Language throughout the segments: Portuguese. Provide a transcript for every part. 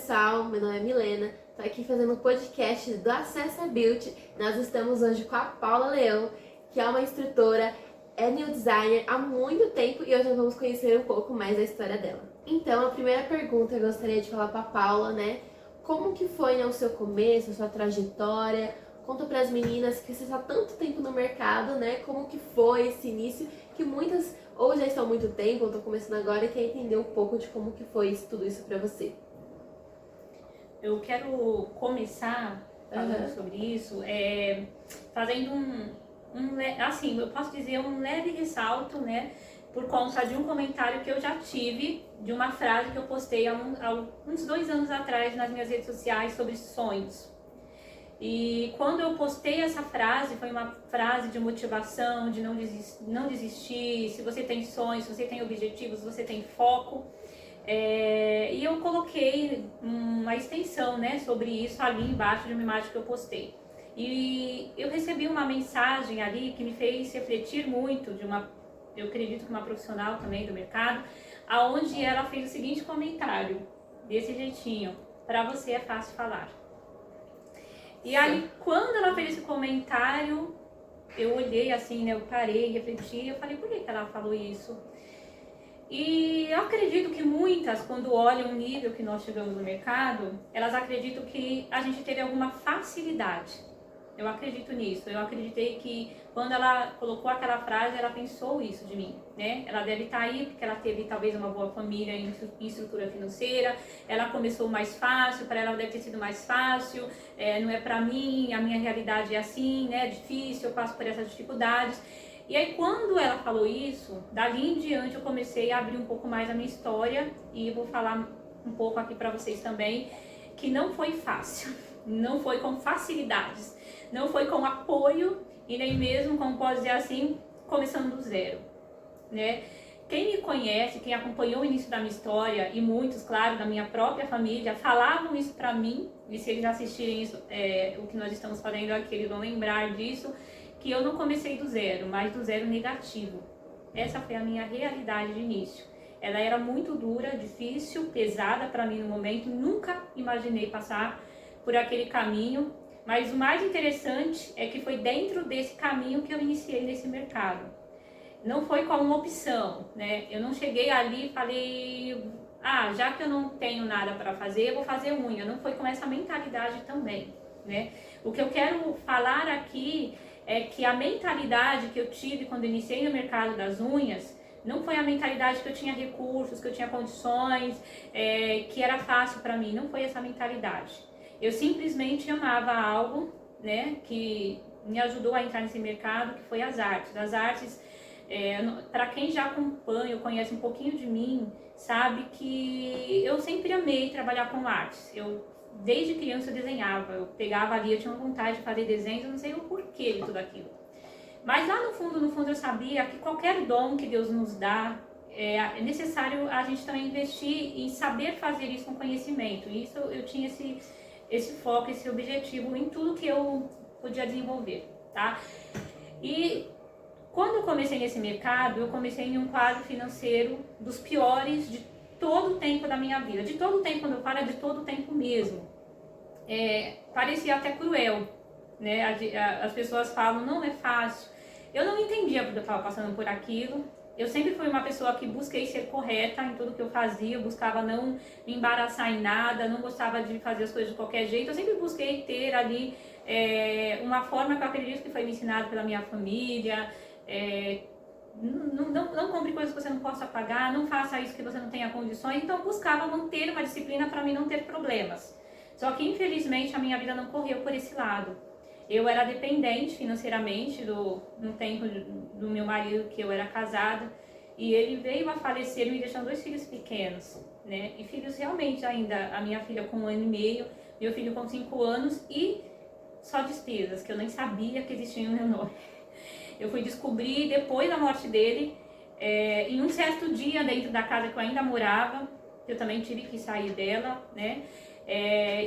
pessoal, meu nome é Milena, tô aqui fazendo um podcast do Acesso a Beauty. Nós estamos hoje com a Paula Leão, que é uma instrutora, é nail designer há muito tempo e hoje nós vamos conhecer um pouco mais da história dela. Então, a primeira pergunta eu gostaria de falar pra Paula, né? Como que foi, né, o seu começo, a sua trajetória? Conta para as meninas que você está há tanto tempo no mercado, né? Como que foi esse início, que muitas ou já estão há muito tempo, ou estão começando agora e quer entender um pouco de como que foi tudo isso para você. Eu quero começar falando sobre isso, fazendo assim, eu posso dizer um leve ressalto, né? Por conta de um comentário que eu já tive, de uma frase que eu postei há uns 2 anos atrás nas minhas redes sociais sobre sonhos. E quando eu postei essa frase, foi uma frase de motivação, de não desistir, se você tem sonhos, se você tem objetivos, se você tem foco. E eu coloquei uma extensão, né, sobre isso ali embaixo de uma imagem que eu postei. E eu recebi uma mensagem ali que me fez refletir muito, eu acredito que uma profissional também do mercado, aonde ela fez o seguinte comentário, desse jeitinho: para você é fácil falar. E aí, quando ela fez esse comentário, eu olhei assim, né, eu parei, refleti, eu falei, por que ela falou isso? E eu acredito que muitas, quando olham o nível que nós chegamos no mercado, elas acreditam que a gente teve alguma facilidade. Eu acredito nisso. Eu acreditei que quando ela colocou aquela frase, ela pensou isso de mim, né? Ela deve estar aí porque ela teve talvez uma boa família em estrutura financeira, ela começou mais fácil, para ela deve ter sido mais fácil, não é para mim, a minha realidade é assim, né? É difícil, eu passo por essas dificuldades. E aí quando ela falou isso, dali em diante eu comecei a abrir um pouco mais a minha história e vou falar um pouco aqui para vocês também, que não foi fácil, não foi com facilidades, não foi com apoio e nem mesmo, como posso dizer assim, começando do zero, né? Quem me conhece, quem acompanhou o início da minha história, e muitos, claro, da minha própria família, falavam isso pra mim, e se eles assistirem isso, o que nós estamos fazendo aqui, eles vão lembrar disso, que eu não comecei do zero, mas do zero negativo. Essa foi a minha realidade de início. Ela era muito dura, difícil, pesada para mim no momento, nunca imaginei passar por aquele caminho, mas o mais interessante é que foi dentro desse caminho que eu iniciei nesse mercado. Não foi como uma opção, né? Eu não cheguei ali e falei, já que eu não tenho nada para fazer, eu vou fazer unha. Não foi com essa mentalidade também, né? O que eu quero falar aqui é que a mentalidade que eu tive quando iniciei no mercado das unhas não foi a mentalidade que eu tinha recursos, que eu tinha condições, que era fácil para mim. Não foi essa mentalidade. Eu simplesmente amava algo, né, que me ajudou a entrar nesse mercado, que foi as artes. As artes, para quem já acompanha ou conhece um pouquinho de mim, sabe que eu sempre amei trabalhar com artes. Desde criança eu desenhava, eu pegava ali, eu tinha vontade de fazer desenhos, eu não sei o porquê de tudo aquilo. Mas lá no fundo eu sabia que qualquer dom que Deus nos dá, é necessário a gente também investir em saber fazer isso com conhecimento. E isso eu tinha esse foco, esse objetivo em tudo que eu podia desenvolver, tá? E quando eu comecei nesse mercado, eu comecei em um quadro financeiro dos piores de todo o tempo da minha vida. De todo o tempo, quando eu falo, é de todo o tempo mesmo. Parecia até cruel, né? As pessoas falam, não é fácil. Eu não entendia porque eu estava passando por aquilo. Eu sempre fui uma pessoa que busquei ser correta em tudo que eu fazia, eu buscava não me embaraçar em nada, não gostava de fazer as coisas de qualquer jeito. Eu sempre busquei ter ali uma forma que eu acredito que foi me ensinada pela minha família. Não compre coisas que você não possa pagar, não faça isso que você não tenha condições. Então eu buscava manter uma disciplina para mim não ter problemas. Só que infelizmente a minha vida não correu por esse lado. Eu era dependente financeiramente no tempo do meu marido, que eu era casada, e ele veio a falecer me deixando 2 filhos pequenos, né? E filhos realmente ainda, a minha filha com 1 ano e meio, meu filho com 5 anos, e só despesas que eu nem sabia que existiam no meu nome. Eu fui descobrir depois da morte dele, em um certo dia dentro da casa que eu ainda morava, eu também tive que sair dela, né?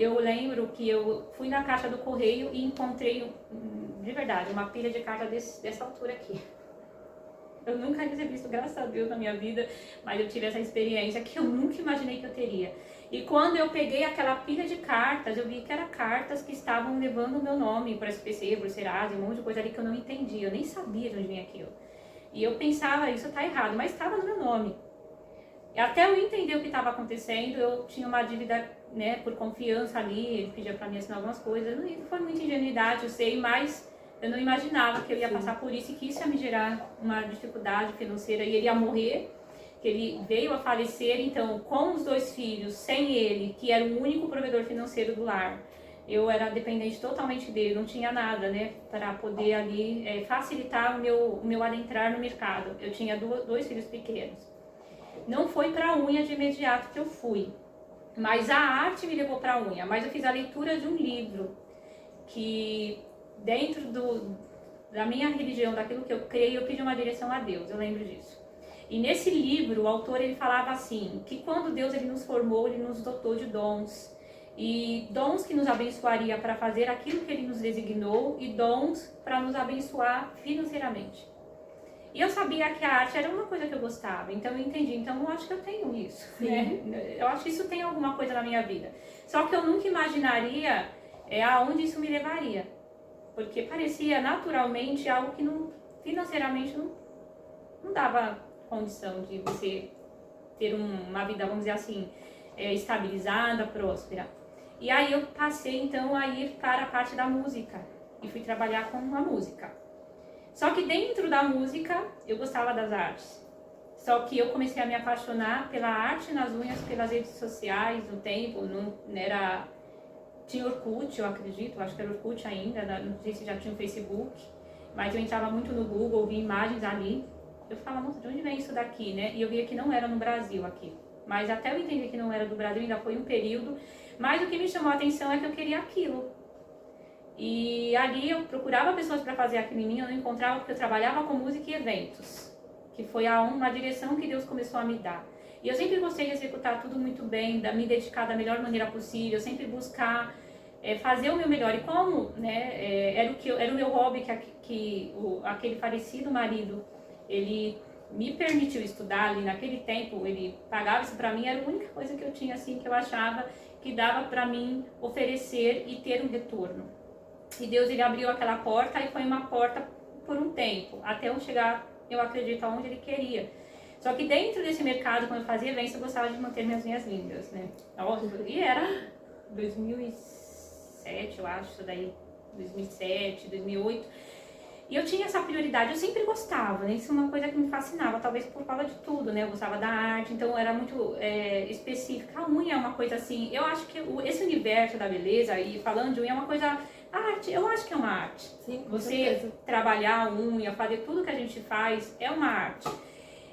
Eu lembro que eu fui na caixa do correio e encontrei, de verdade, uma pilha de carta dessa altura aqui. Eu nunca recebi isso, graças a Deus, na minha vida, mas eu tive essa experiência que eu nunca imaginei que eu teria. E quando eu peguei aquela pilha de cartas, eu vi que eram cartas que estavam levando o meu nome para SPC, para o Serasa, um monte de coisa ali que eu não entendia, eu nem sabia de onde vinha aquilo. E eu pensava, isso tá errado, mas estava no meu nome. E até eu entender o que estava acontecendo, eu tinha uma dívida, né, por confiança ali, ele pedia para mim assinar algumas coisas, não foi muita ingenuidade, eu sei, mas eu não imaginava que eu ia passar por isso e que isso ia me gerar uma dificuldade financeira e ele ia morrer, que ele veio a falecer, então com os 2 filhos, sem ele, que era o único provedor financeiro do lar, eu era dependente totalmente dele, não tinha nada, né, para poder ali facilitar o meu adentrar no mercado. Eu tinha 2 filhos pequenos. Não foi para a unha de imediato que eu fui, mas a arte me levou para a unha. Mas eu fiz a leitura de um livro que dentro da minha religião, daquilo que eu creio, eu pedi uma direção a Deus, eu lembro disso. E nesse livro, o autor ele falava assim, que quando Deus ele nos formou, ele nos dotou de dons. E dons que nos abençoaria para fazer aquilo que ele nos designou e dons para nos abençoar financeiramente. E eu sabia que a arte era uma coisa que eu gostava, então eu entendi, então eu acho que eu tenho isso, né? Eu acho que isso tem alguma coisa na minha vida. Só que eu nunca imaginaria aonde isso me levaria, porque parecia naturalmente algo que não, financeiramente não dava condição de você ter uma vida, vamos dizer assim, estabilizada, próspera. E aí eu passei então a ir para a parte da música e fui trabalhar com a música. Só que dentro da música, eu gostava das artes. Só que eu comecei a me apaixonar pela arte nas unhas, pelas redes sociais, no tempo, não era... Tinha Orkut, eu acredito, acho que era Orkut ainda, não sei se já tinha o Facebook, mas eu entrava muito no Google, via imagens ali. Eu falava, nossa, de onde vem isso daqui, né? E eu via que não era no Brasil aqui. Mas até eu entender que não era do Brasil, ainda foi um período. Mas o que me chamou a atenção é que eu queria aquilo. E ali eu procurava pessoas para fazer aquilo em mim, eu não encontrava porque eu trabalhava com música e eventos, que foi uma direção que Deus começou a me dar. E eu sempre gostei de executar tudo muito bem, me dedicar da melhor maneira possível, sempre buscar fazer o meu melhor. E como né, era o meu hobby aquele falecido marido, ele me permitiu estudar ali naquele tempo, ele pagava isso para mim, era a única coisa que eu tinha assim que eu achava que dava para mim oferecer e ter um retorno. E Deus ele abriu aquela porta e foi uma porta por um tempo, até eu chegar, eu acredito, aonde ele queria. Só que dentro desse mercado, quando eu fazia eventos, eu gostava de manter minhas unhas lindas, né? E era 2007, eu acho, isso daí, 2007, 2008. E eu tinha essa prioridade, eu sempre gostava, né? Isso é uma coisa que me fascinava, talvez por causa de tudo, né? Eu gostava da arte, então era muito específica. A unha é uma coisa assim, eu acho que esse universo da beleza, e falando de unha, é uma coisa... Arte, eu acho que é uma arte. Sim, você trabalhar a unha, fazer tudo que a gente faz, é uma arte.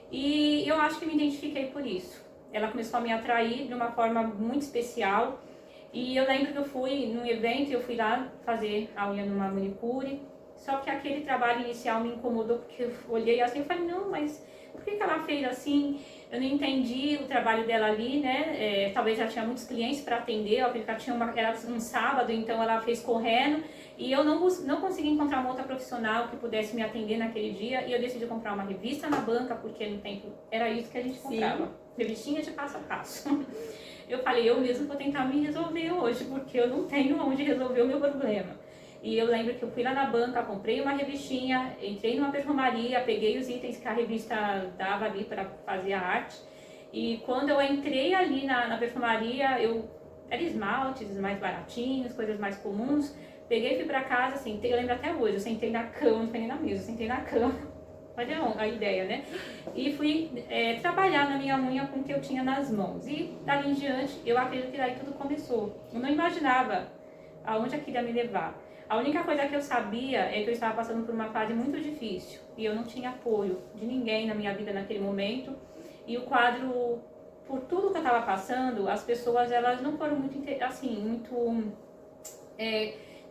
E eu acho que me identifiquei por isso. Ela começou a me atrair de uma forma muito especial. E eu lembro que eu fui num evento, eu fui lá fazer a unha numa manicure. Só que aquele trabalho inicial me incomodou, porque eu olhei assim e falei, não, mas por que ela fez assim? Eu não entendi o trabalho dela ali, né? Talvez ela tinha muitos clientes para atender, eu acredito que ela era um sábado, então ela fez correndo. E eu não consegui encontrar uma outra profissional que pudesse me atender naquele dia. E eu decidi comprar uma revista na banca, porque no tempo era isso que a gente comprava. Sim. Revistinha de passo a passo. Eu falei, eu mesmo vou tentar me resolver hoje, porque eu não tenho onde resolver o meu problema. E eu lembro que eu fui lá na banca, comprei uma revistinha, entrei numa perfumaria, peguei os itens que a revista dava ali para fazer a arte. E quando eu entrei ali na perfumaria, era esmaltes mais baratinhos, coisas mais comuns. Peguei e fui para casa, sentei, eu lembro até hoje, eu sentei na cama, não foi nem na mesa, eu sentei na cama. Olha a ideia, né? E fui trabalhar na minha unha com o que eu tinha nas mãos. E dali em diante, eu acredito que daí tudo começou. Eu não imaginava aonde aquilo ia me levar. A única coisa que eu sabia é que eu estava passando por uma fase muito difícil e eu não tinha apoio de ninguém na minha vida naquele momento. E o quadro, por tudo que eu estava passando, as pessoas elas não foram muito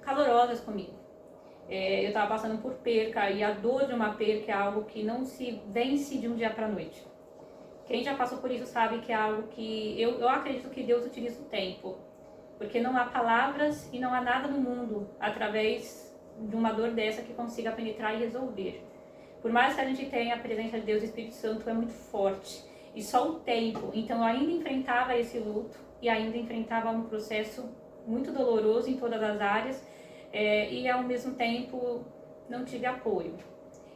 calorosas comigo. Eu estava passando por perca e a dor de uma perca é algo que não se vence de um dia para a noite. Quem já passou por isso sabe que é algo que eu acredito que Deus utiliza o tempo. Porque não há palavras e não há nada no mundo através de uma dor dessa que consiga penetrar e resolver. Por mais que a gente tenha a presença de Deus, o Espírito Santo é muito forte. E só o tempo. Então eu ainda enfrentava esse luto e ainda enfrentava um processo muito doloroso em todas as áreas. E ao mesmo tempo não tive apoio.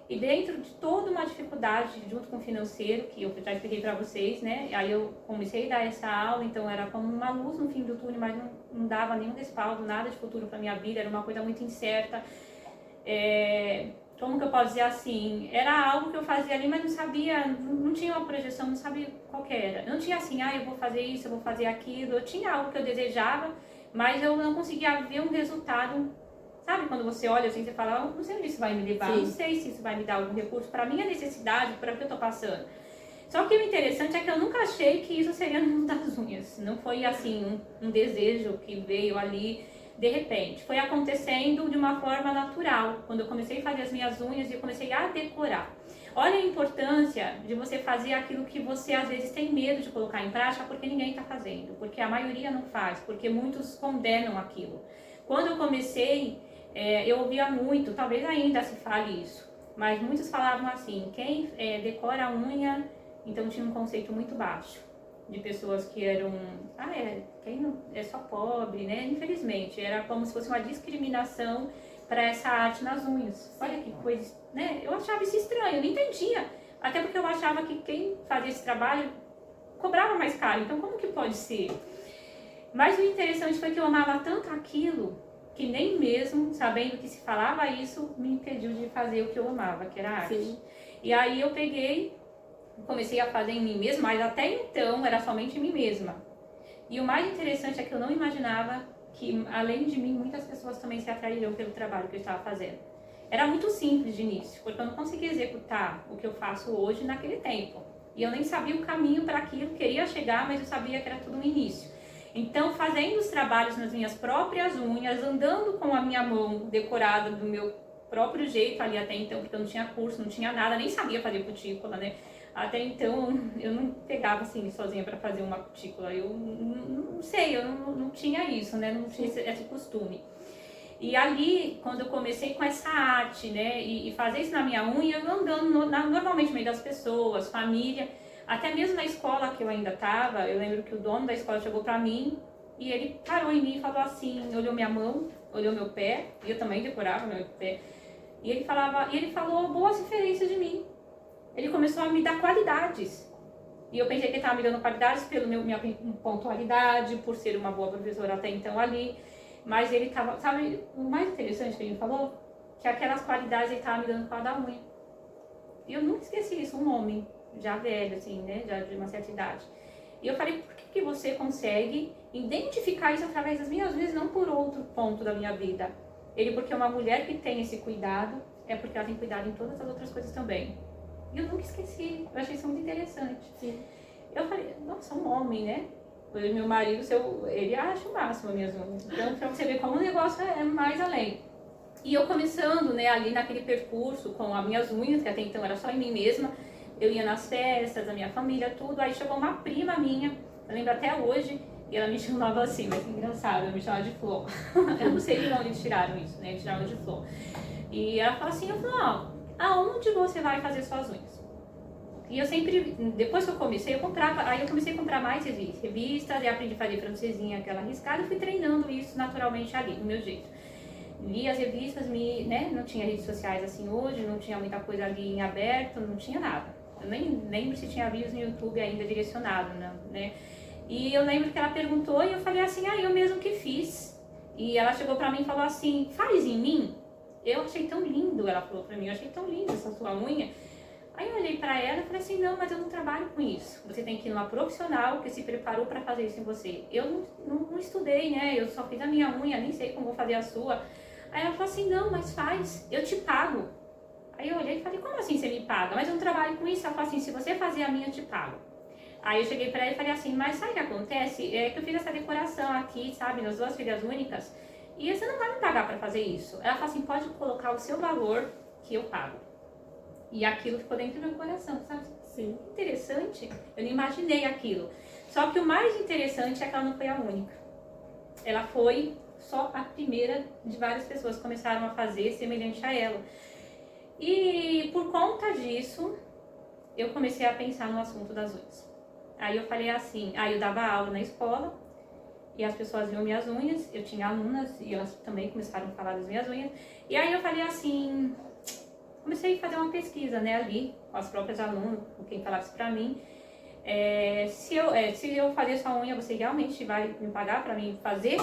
E dentro de toda uma dificuldade junto com o financeiro, que eu já expliquei para vocês, né? Aí eu comecei a dar essa aula, então era como uma luz no fim do túnel, mas não dava nenhum respaldo, nada de futuro para minha vida, era uma coisa muito incerta. Como que eu posso dizer assim? Era algo que eu fazia ali, mas não sabia, não tinha uma projeção, não sabia qual que era. Não tinha assim, eu vou fazer isso, eu vou fazer aquilo. Eu tinha algo que eu desejava, mas eu não conseguia ver um resultado. Sabe, quando você olha assim, você fala, não sei onde isso vai me levar, Sim. não sei se isso vai me dar algum recurso para a minha necessidade, para o que eu tô passando. Só que o interessante é que eu nunca achei que isso seria no mundo das unhas. Não foi assim, um desejo que veio ali de repente. Foi acontecendo de uma forma natural. Quando eu comecei a fazer as minhas unhas e eu comecei a decorar. Olha a importância de você fazer aquilo que você às vezes tem medo de colocar em prática porque ninguém está fazendo. Porque a maioria não faz, porque muitos condenam aquilo. Quando eu comecei, eu ouvia muito, talvez ainda se fale isso, mas muitos falavam assim, quem decora a unha, então tinha um conceito muito baixo de pessoas que eram, quem não, é só pobre, né? Infelizmente, era como se fosse uma discriminação para essa arte nas unhas. Olha que coisa, né? Eu achava isso estranho, eu não entendia, até porque eu achava que quem fazia esse trabalho cobrava mais caro, então como que pode ser? Mas o interessante foi que eu amava tanto aquilo que nem mesmo sabendo que se falava isso me impediu de fazer o que eu amava, que era a arte. Sim. E aí eu peguei, comecei a fazer em mim mesma, mas até então era somente em mim mesma. E o mais interessante é que eu não imaginava que, além de mim, muitas pessoas também se atraíram pelo trabalho que eu estava fazendo. Era muito simples de início, porque eu não conseguia executar o que eu faço hoje naquele tempo. E eu nem sabia o caminho para aquilo, queria chegar, mas eu sabia que era tudo um início. Então, fazendo os trabalhos nas minhas próprias unhas, andando com a minha mão decorada do meu próprio jeito ali até então, porque eu não tinha curso, não tinha nada, nem sabia fazer cutícula, né? Até então, eu não pegava assim sozinha para fazer uma cutícula, eu não sei, eu não tinha isso, né? Não tinha esse costume. E ali, quando eu comecei com essa arte, né, e fazer isso na minha unha, eu andando normalmente no meio das pessoas, família, até mesmo na escola que eu ainda estava, eu lembro que o dono da escola chegou pra mim e ele parou em mim e falou assim, olhou minha mão, olhou meu pé, e eu também decorava meu pé, e ele falou boas referências de mim. Ele começou a me dar qualidades. E eu pensei que ele estava me dando qualidades pela minha pontualidade, por ser uma boa professora até então ali. Mas ele estava, sabe, o mais interessante que ele falou? Que aquelas qualidades ele estava me dando com a da unha. E eu nunca esqueci isso, um homem, já velho, assim, né, já de uma certa idade. E eu falei, por que você consegue identificar isso através das minhas unhas, não por outro ponto da minha vida? Ele, porque uma mulher que tem esse cuidado, é porque ela tem cuidado em todas as outras coisas também. E eu nunca esqueci, eu achei isso muito interessante. Sim. Eu falei, nossa, um homem, né? Meu marido, ele acha o máximo as minhas unhas. Então, pra você ver como o negócio é mais além. E eu começando, né, ali naquele percurso com as minhas unhas, que até então era só em mim mesma, eu ia nas festas, a minha família, tudo. Aí chegou uma prima minha, eu lembro até hoje, e ela me chamava assim, mas engraçado, ela me chamava de Flor. Eu não sei de onde eles tiraram isso, né, eles tiraram de Flor. E ela falou assim, eu falei, aonde você vai fazer suas unhas? E eu sempre, depois que eu comecei, aí eu comecei a comprar mais revistas, e aprendi a fazer francesinha, aquela riscada, e fui treinando isso naturalmente ali, do meu jeito. Li as revistas, né, não tinha redes sociais assim hoje, não tinha muita coisa ali em aberto, não tinha nada. Eu nem lembro se tinha vídeos no YouTube ainda direcionado, né? E eu lembro que ela perguntou e eu falei assim, eu mesmo que fiz. E ela chegou pra mim e falou assim, faz em mim? Eu achei tão lindo, ela falou pra mim, eu achei tão linda essa sua unha. Aí eu olhei pra ela e falei assim, não, mas eu não trabalho com isso. Você tem que ir numa profissional que se preparou pra fazer isso em você. Eu não estudei, né? Eu só fiz a minha unha, nem sei como vou fazer a sua. Aí ela falou assim, não, mas faz, eu te pago. Aí eu olhei e falei, como assim você me paga? Mas eu não trabalho com isso. Ela falou assim, se você fazer a minha, eu te pago. Aí eu cheguei pra ela e falei assim, mas sabe o que acontece? É que eu fiz essa decoração aqui, sabe, nas 2 filhas únicas, e você não vai me pagar pra fazer isso. Ela falou assim, pode colocar o seu valor que eu pago. E aquilo ficou dentro do meu coração, sabe? Sim. Interessante. Eu não imaginei aquilo. Só que o mais interessante é que ela não foi a única. Ela foi só a primeira de várias pessoas que começaram a fazer semelhante a ela. E por conta disso, eu comecei a pensar no assunto das unhas. Aí eu falei assim, aí eu dava aula na escola e as pessoas viam minhas unhas, eu tinha alunas e elas também começaram a falar das minhas unhas. E aí eu falei assim, comecei a fazer uma pesquisa, né, ali, com as próprias alunas, com quem falava isso pra mim. Se eu fazer sua unha, você realmente vai me pagar pra mim fazer?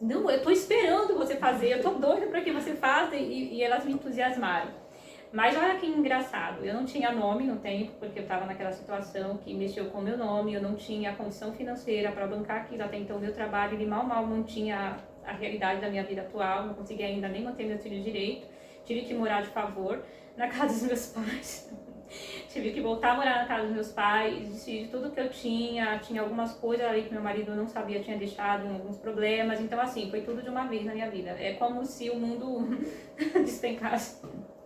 Não, eu tô esperando você fazer, eu tô doida pra que você faça, e elas me entusiasmaram. Mas olha que engraçado, eu não tinha nome no tempo, porque eu tava naquela situação que mexeu com o meu nome, eu não tinha condição financeira para bancar aquilo, até então meu trabalho, ele mal não tinha a realidade da minha vida atual, não conseguia ainda nem manter meu filho direito, tive que morar de favor na casa dos meus pais. Tive que voltar a morar na casa dos meus pais, de tudo que eu tinha algumas coisas aí que meu marido não sabia, tinha deixado alguns problemas, então assim, foi tudo de uma vez na minha vida. É como se o mundo despencasse,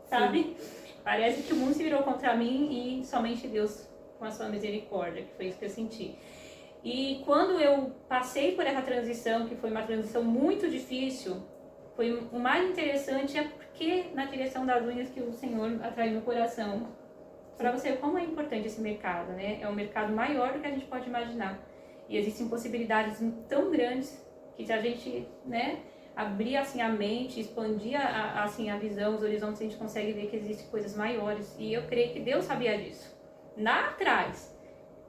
sabe? Parece que o mundo se virou contra mim e somente Deus, com a sua misericórdia, que foi isso que eu senti. E quando eu passei por essa transição, que foi uma transição muito difícil, foi o mais interessante porque na direção das unhas que o Senhor atraiu meu coração. Para você ver como é importante esse mercado, né? É um mercado maior do que a gente pode imaginar. E existem possibilidades tão grandes que se a gente, né, abrir assim a mente, expandir assim a visão, os horizontes, a gente consegue ver que existem coisas maiores. E eu creio que Deus sabia disso. Lá atrás,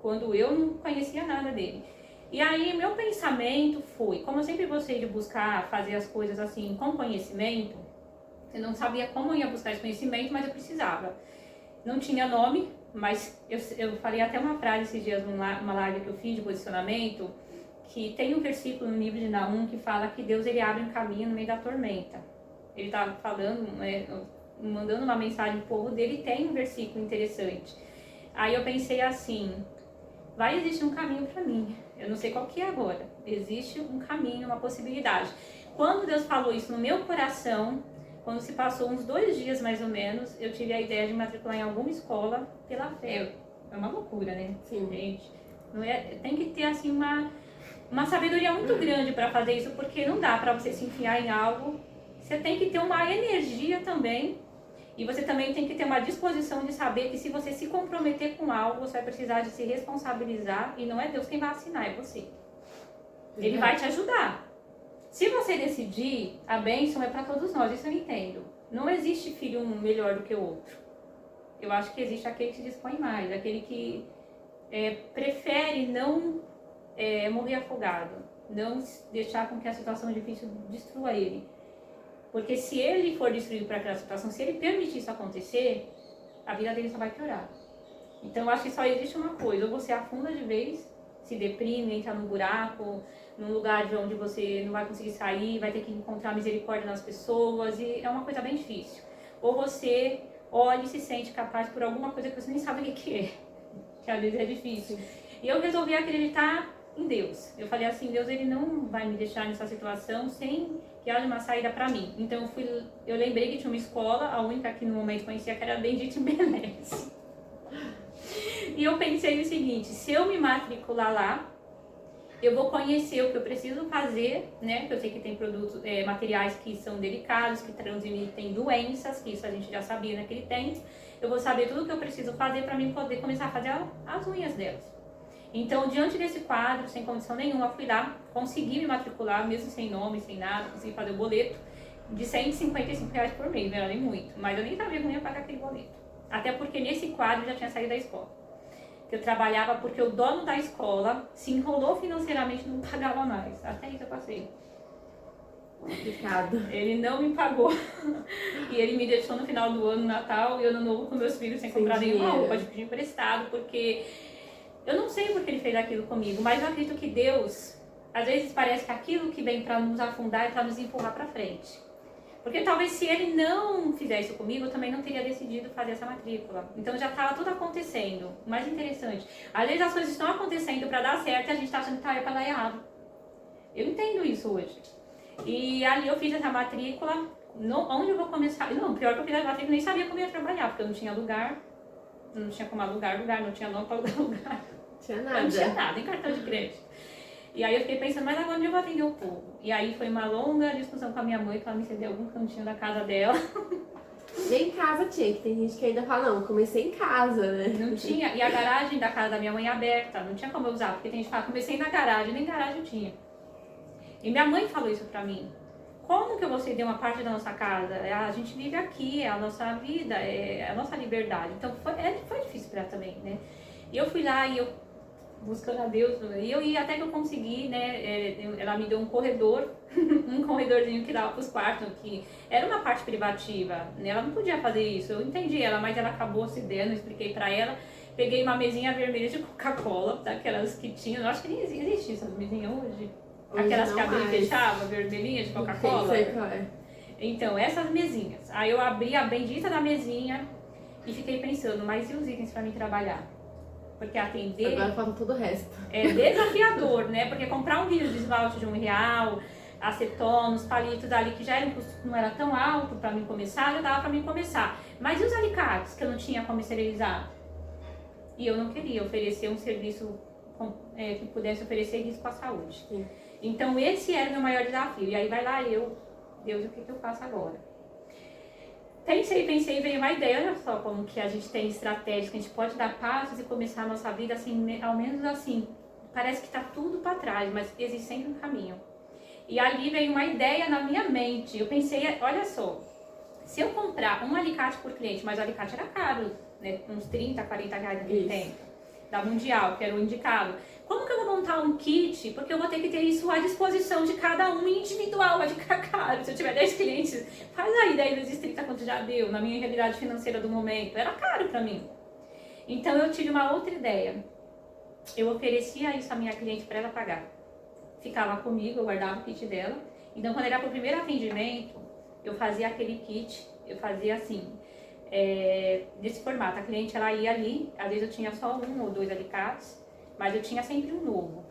quando eu não conhecia nada dele. E aí meu pensamento foi, como eu sempre gostei de buscar fazer as coisas assim com conhecimento, eu não sabia como eu ia buscar esse conhecimento, mas eu precisava. Não tinha nome, mas eu falei até uma frase esses dias numa live que eu fiz de posicionamento, que tem um versículo no livro de Naum que fala que Deus ele abre um caminho no meio da tormenta. Ele está falando, mandando uma mensagem pro povo dele, tem um versículo interessante. Aí eu pensei assim, vai existir um caminho para mim, eu não sei qual que é agora, existe um caminho, uma possibilidade. Quando Deus falou isso no meu coração, quando se passou uns 2 dias mais ou menos, eu tive a ideia de matricular em alguma escola pela fé. É uma loucura, né? Sim. Gente, não tem que ter assim uma sabedoria muito grande para fazer isso, porque não dá para você se enfiar em algo. Você tem que ter uma energia também, e você também tem que ter uma disposição de saber que se você se comprometer com algo, você vai precisar de se responsabilizar, e não é Deus quem vai assinar, é você. Ele vai te ajudar. Se você decidir, a bênção é para todos nós, isso eu entendo. Não existe filho um melhor do que o outro. Eu acho que existe aquele que se dispõe mais, aquele que prefere não morrer afogado, não deixar com que a situação difícil destrua ele. Porque se ele for destruído para aquela situação, se ele permitir isso acontecer, a vida dele só vai piorar. Então eu acho que só existe uma coisa, ou você afunda de vez, se deprime, entra num buraco, num lugar de onde você não vai conseguir sair, vai ter que encontrar misericórdia nas pessoas, e é uma coisa bem difícil. Ou você olha e se sente capaz por alguma coisa que você nem sabe o que é, que às vezes é difícil. E eu resolvi acreditar em Deus. Eu falei assim, Deus ele não vai me deixar nessa situação sem que haja uma saída para mim. Então eu lembrei que tinha uma escola, a única que no momento conhecia, que era a Bendita Benes. E eu pensei o seguinte, se eu me matricular lá, eu vou conhecer o que eu preciso fazer, né? Porque eu sei que tem produtos, materiais que são delicados, que transmitem doenças, que isso a gente já sabia naquele tempo. Eu vou saber tudo o que eu preciso fazer para mim poder começar a fazer as unhas delas. Então, diante desse quadro, sem condição nenhuma, eu fui lá, consegui me matricular, mesmo sem nome, sem nada, consegui fazer o boleto de R$155 por mês, não era nem muito, mas eu nem sabia como ia pagar aquele boleto. Até porque nesse quadro eu já tinha saído da escola. Que eu trabalhava porque o dono da escola se enrolou financeiramente e não pagava mais. Até isso eu passei. Complicado. Ele não me pagou. E ele me deixou no final do ano, Natal e Ano Novo com meus filhos sem comprar nenhuma roupa, de pedir emprestado, porque eu não sei porque ele fez aquilo comigo, mas eu acredito que Deus, às vezes parece que aquilo que vem para nos afundar é para nos empurrar para frente. Porque talvez se ele não fizesse isso comigo, eu também não teria decidido fazer essa matrícula. Então já estava tudo acontecendo. O mais interessante, às vezes as coisas estão acontecendo para dar certo e a gente está achando que para dar errado. Eu entendo isso hoje. E ali eu fiz essa matrícula, onde eu vou começar? Não, pior que eu fiz a matrícula, nem sabia como ia trabalhar, porque eu não tinha lugar, não tinha como alugar lugar, não tinha nome para alugar lugar. Tinha nada. Eu não tinha nada, nem cartão de crédito. E aí eu fiquei pensando, mas agora onde eu vou atender o povo? E aí foi uma longa discussão com a minha mãe, para ela me ceder algum cantinho da casa dela. Nem em casa tinha, que tem gente que ainda fala, não, comecei em casa, né? Não tinha, e a garagem da casa da minha mãe é aberta, não tinha como eu usar, porque tem gente que fala, comecei na garagem, nem garagem eu tinha. E minha mãe falou isso pra mim. Como que eu vou ceder uma parte da nossa casa? A gente vive aqui, é a nossa vida, é a nossa liberdade. Então foi difícil pra ela também, né? E eu fui lá e eu, buscando a Deus, e eu ia até que eu consegui, né? Ela me deu um corredor, um corredorzinho que dava pros quartos, que era uma parte privativa, né? Ela não podia fazer isso, eu entendi ela, mas ela acabou se dando, eu expliquei pra ela. Peguei uma mesinha vermelha de Coca-Cola, daquelas que tinham, eu acho que nem existe essas mesinhas hoje. Hoje Aquelas não que abria e mais. fechava, vermelhinha de Coca-Cola. Sei qual é. Então, essas mesinhas. Aí eu abri a bendita da mesinha e fiquei pensando, mas e os itens pra mim trabalhar? Porque atender Agora falta todo o resto. é desafiador, né? Porque comprar um vidro de esmalte de R$ 1, acetona, os palitos ali que já era um custo que não era tão alto pra mim começar, já dava pra mim começar. Mas e os alicates que eu não tinha como esterilizar? E eu não queria oferecer um serviço que pudesse oferecer risco à saúde. Sim. Então esse era o meu maior desafio. E aí vai lá Deus, o que eu faço agora? Pensei, veio uma ideia, olha só como que a gente tem estratégias, que a gente pode dar passos e começar a nossa vida assim, ao menos assim, parece que tá tudo para trás, mas existe sempre um caminho. E ali veio uma ideia na minha mente, eu pensei, olha só, se eu comprar um alicate por cliente, mas o alicate era caro, né, uns 30, 40 reais naquele tempo, da Mundial, que era o indicado. Como que eu vou montar um kit? Porque eu vou ter que ter isso à disposição de cada um individual, vai ficar caro. Se eu tiver 10 clientes, faz aí 10 vezes 30 quanto já deu, na minha realidade financeira do momento. Era caro pra mim. Então eu tive uma outra ideia. Eu oferecia isso à minha cliente para ela pagar. Ficava comigo, eu guardava o kit dela. Então quando era pro primeiro atendimento, eu fazia aquele kit, eu fazia assim, desse formato. A cliente ela ia ali, às vezes eu tinha só 1 ou 2 alicates, mas eu tinha sempre um novo.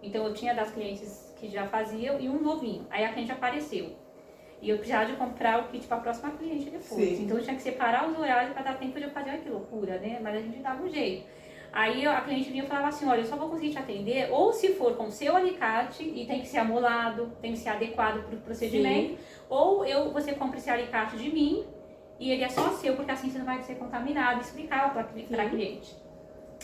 Então eu tinha das clientes que já faziam e um novinho. Aí a cliente apareceu. E eu precisava de comprar o kit para a próxima cliente depois. Sim. Então eu tinha que separar os horários para dar tempo de eu fazer. Olha que loucura, né? Mas a gente dava um jeito. Aí a cliente vinha e falava assim, olha, eu só vou conseguir te atender ou se for com o seu alicate e tem que ser amolado, tem que ser adequado para o procedimento. Sim. Ou você compra esse alicate de mim e ele é só seu, porque assim você não vai ser contaminado. Explicava para a cliente.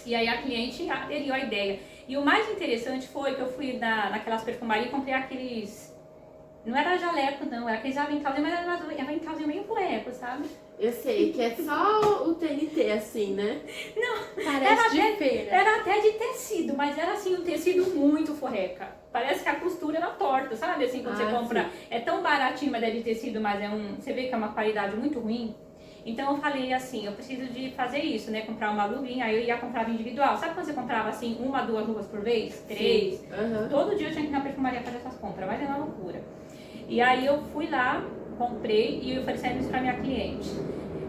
E aí a cliente aderiu à ideia. E o mais interessante foi que eu fui naquelas perfumarias e comprei aqueles... Não era jaleco não, era aqueles aventalzinhos, mas era aventalzinho meio cueco, sabe? Eu sei, que é só o TNT assim, né? Não, parece de feira. Era até de tecido, mas era assim, um tecido muito forreca. Parece que a costura era torta, sabe? Assim, quando você compra, sim. É tão baratinho, mas é de tecido, mas você vê que é uma qualidade muito ruim. Então eu falei assim, eu preciso de fazer isso, né? Comprar uma luvinha, aí eu ia comprar individual. Sabe quando você comprava assim, 1, 2 luvas por vez? 3? Uhum. Todo dia eu tinha que ir na perfumaria fazer essas compras, mas é uma loucura. E aí eu fui lá, comprei e ofereci isso para minha cliente,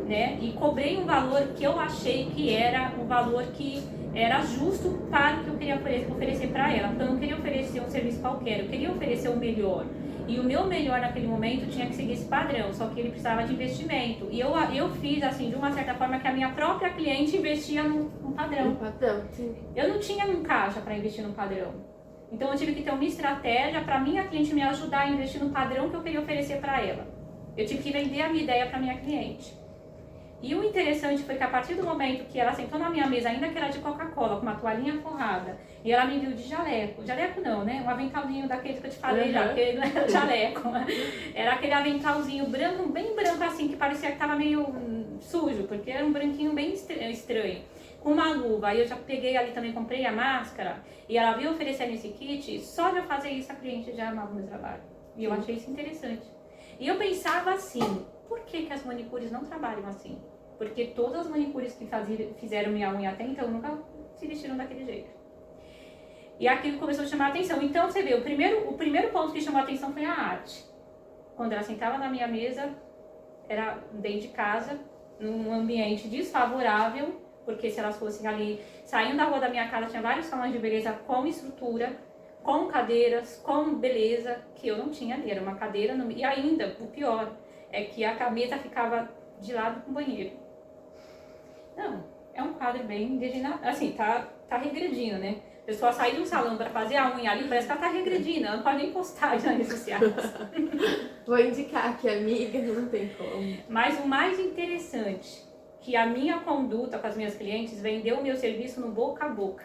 né? E cobrei um valor que eu achei que era um valor que era justo para o que eu queria oferecer para ela. Porque eu não queria oferecer um serviço qualquer, eu queria oferecer o melhor. E o meu melhor naquele momento tinha que seguir esse padrão, só que ele precisava de investimento. E eu fiz assim, de uma certa forma, que a minha própria cliente investia num padrão. Um padrão, sim. Eu não tinha um caixa para investir num padrão. Então eu tive que ter uma estratégia para minha cliente me ajudar a investir no padrão que eu queria oferecer para ela. Eu tive que vender a minha ideia para minha cliente. E o interessante foi que a partir do momento que ela sentou na minha mesa, ainda que era de Coca-Cola, com uma toalhinha forrada, e ela me viu de jaleco. Jaleco não, né? Um aventalzinho daquele que eu te falei já, porque não era jaleco. Era aquele aventalzinho branco, bem branco assim, que parecia que tava meio sujo, porque era um branquinho bem estranho. Com uma luva, aí eu já peguei ali também, comprei a máscara, e ela viu oferecendo esse kit, só de eu fazer isso a cliente já amava o meu trabalho. E eu achei isso interessante. E eu pensava assim, por que as manicures não trabalham assim? Porque todas as manicures que fizeram minha unha até então nunca se vestiram daquele jeito. E aquilo começou a chamar a atenção. Então você vê, o primeiro ponto que chamou a atenção foi a arte. Quando ela sentava na minha mesa, era dentro de casa, num ambiente desfavorável, porque se elas fossem ali, saindo da rua da minha casa, tinha vários salões de beleza com estrutura, com cadeiras, com beleza, que eu não tinha ali, era uma cadeira, e ainda, o pior, é que a mesa ficava de lado com o banheiro. Não, é um quadro bem degenerado, assim, tá regredindo, né? pessoa sair de um salão para fazer a unha ali, parece que ela tá regredindo, ela não pode nem postar nas redes sociais. Vou indicar aqui, amiga, não tem como. Mas o mais interessante, que a minha conduta com as minhas clientes vendeu o meu serviço no boca a boca.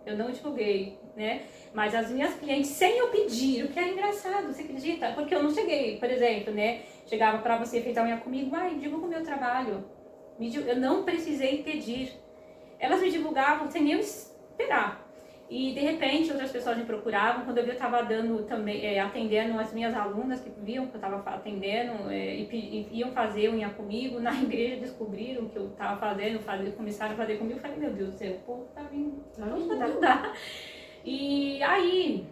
Eu não divulguei, né? Mas as minhas clientes, sem eu pedir, o que é engraçado, você acredita? Porque eu não cheguei, por exemplo, né? Chegava para você, fez a unha comigo, divulga o meu trabalho. Eu não precisei pedir. Elas me divulgavam sem nem eu esperar. E de repente outras pessoas me procuravam. Quando eu vi, eu estava dando também, atendendo as minhas alunas que viam que eu estava atendendo e iam fazer unha comigo. Na igreja descobriram que eu estava fazendo, começaram a fazer comigo. Eu falei, meu Deus do céu, o povo tá vindo. E aí,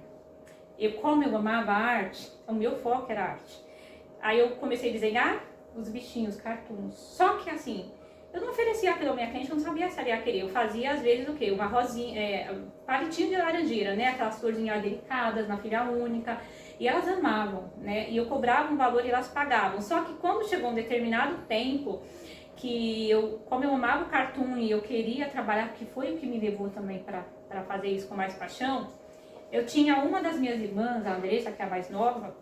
como eu amava a arte, o meu foco era arte. Aí eu comecei a desenhar os bichinhos, cartoons. Só que assim, eu não oferecia aquilo à minha cliente, eu não sabia se ela ia querer. Eu fazia às vezes o quê? Uma rosinha, palitinho de laranjeira, né? Aquelas florzinhas delicadas na filha única. E elas amavam, né? E eu cobrava um valor e elas pagavam. Só que quando chegou um determinado tempo, que como eu amava o cartoon e eu queria trabalhar, que foi o que me levou também para fazer isso com mais paixão, eu tinha uma das minhas irmãs, a Andressa, que é a mais nova,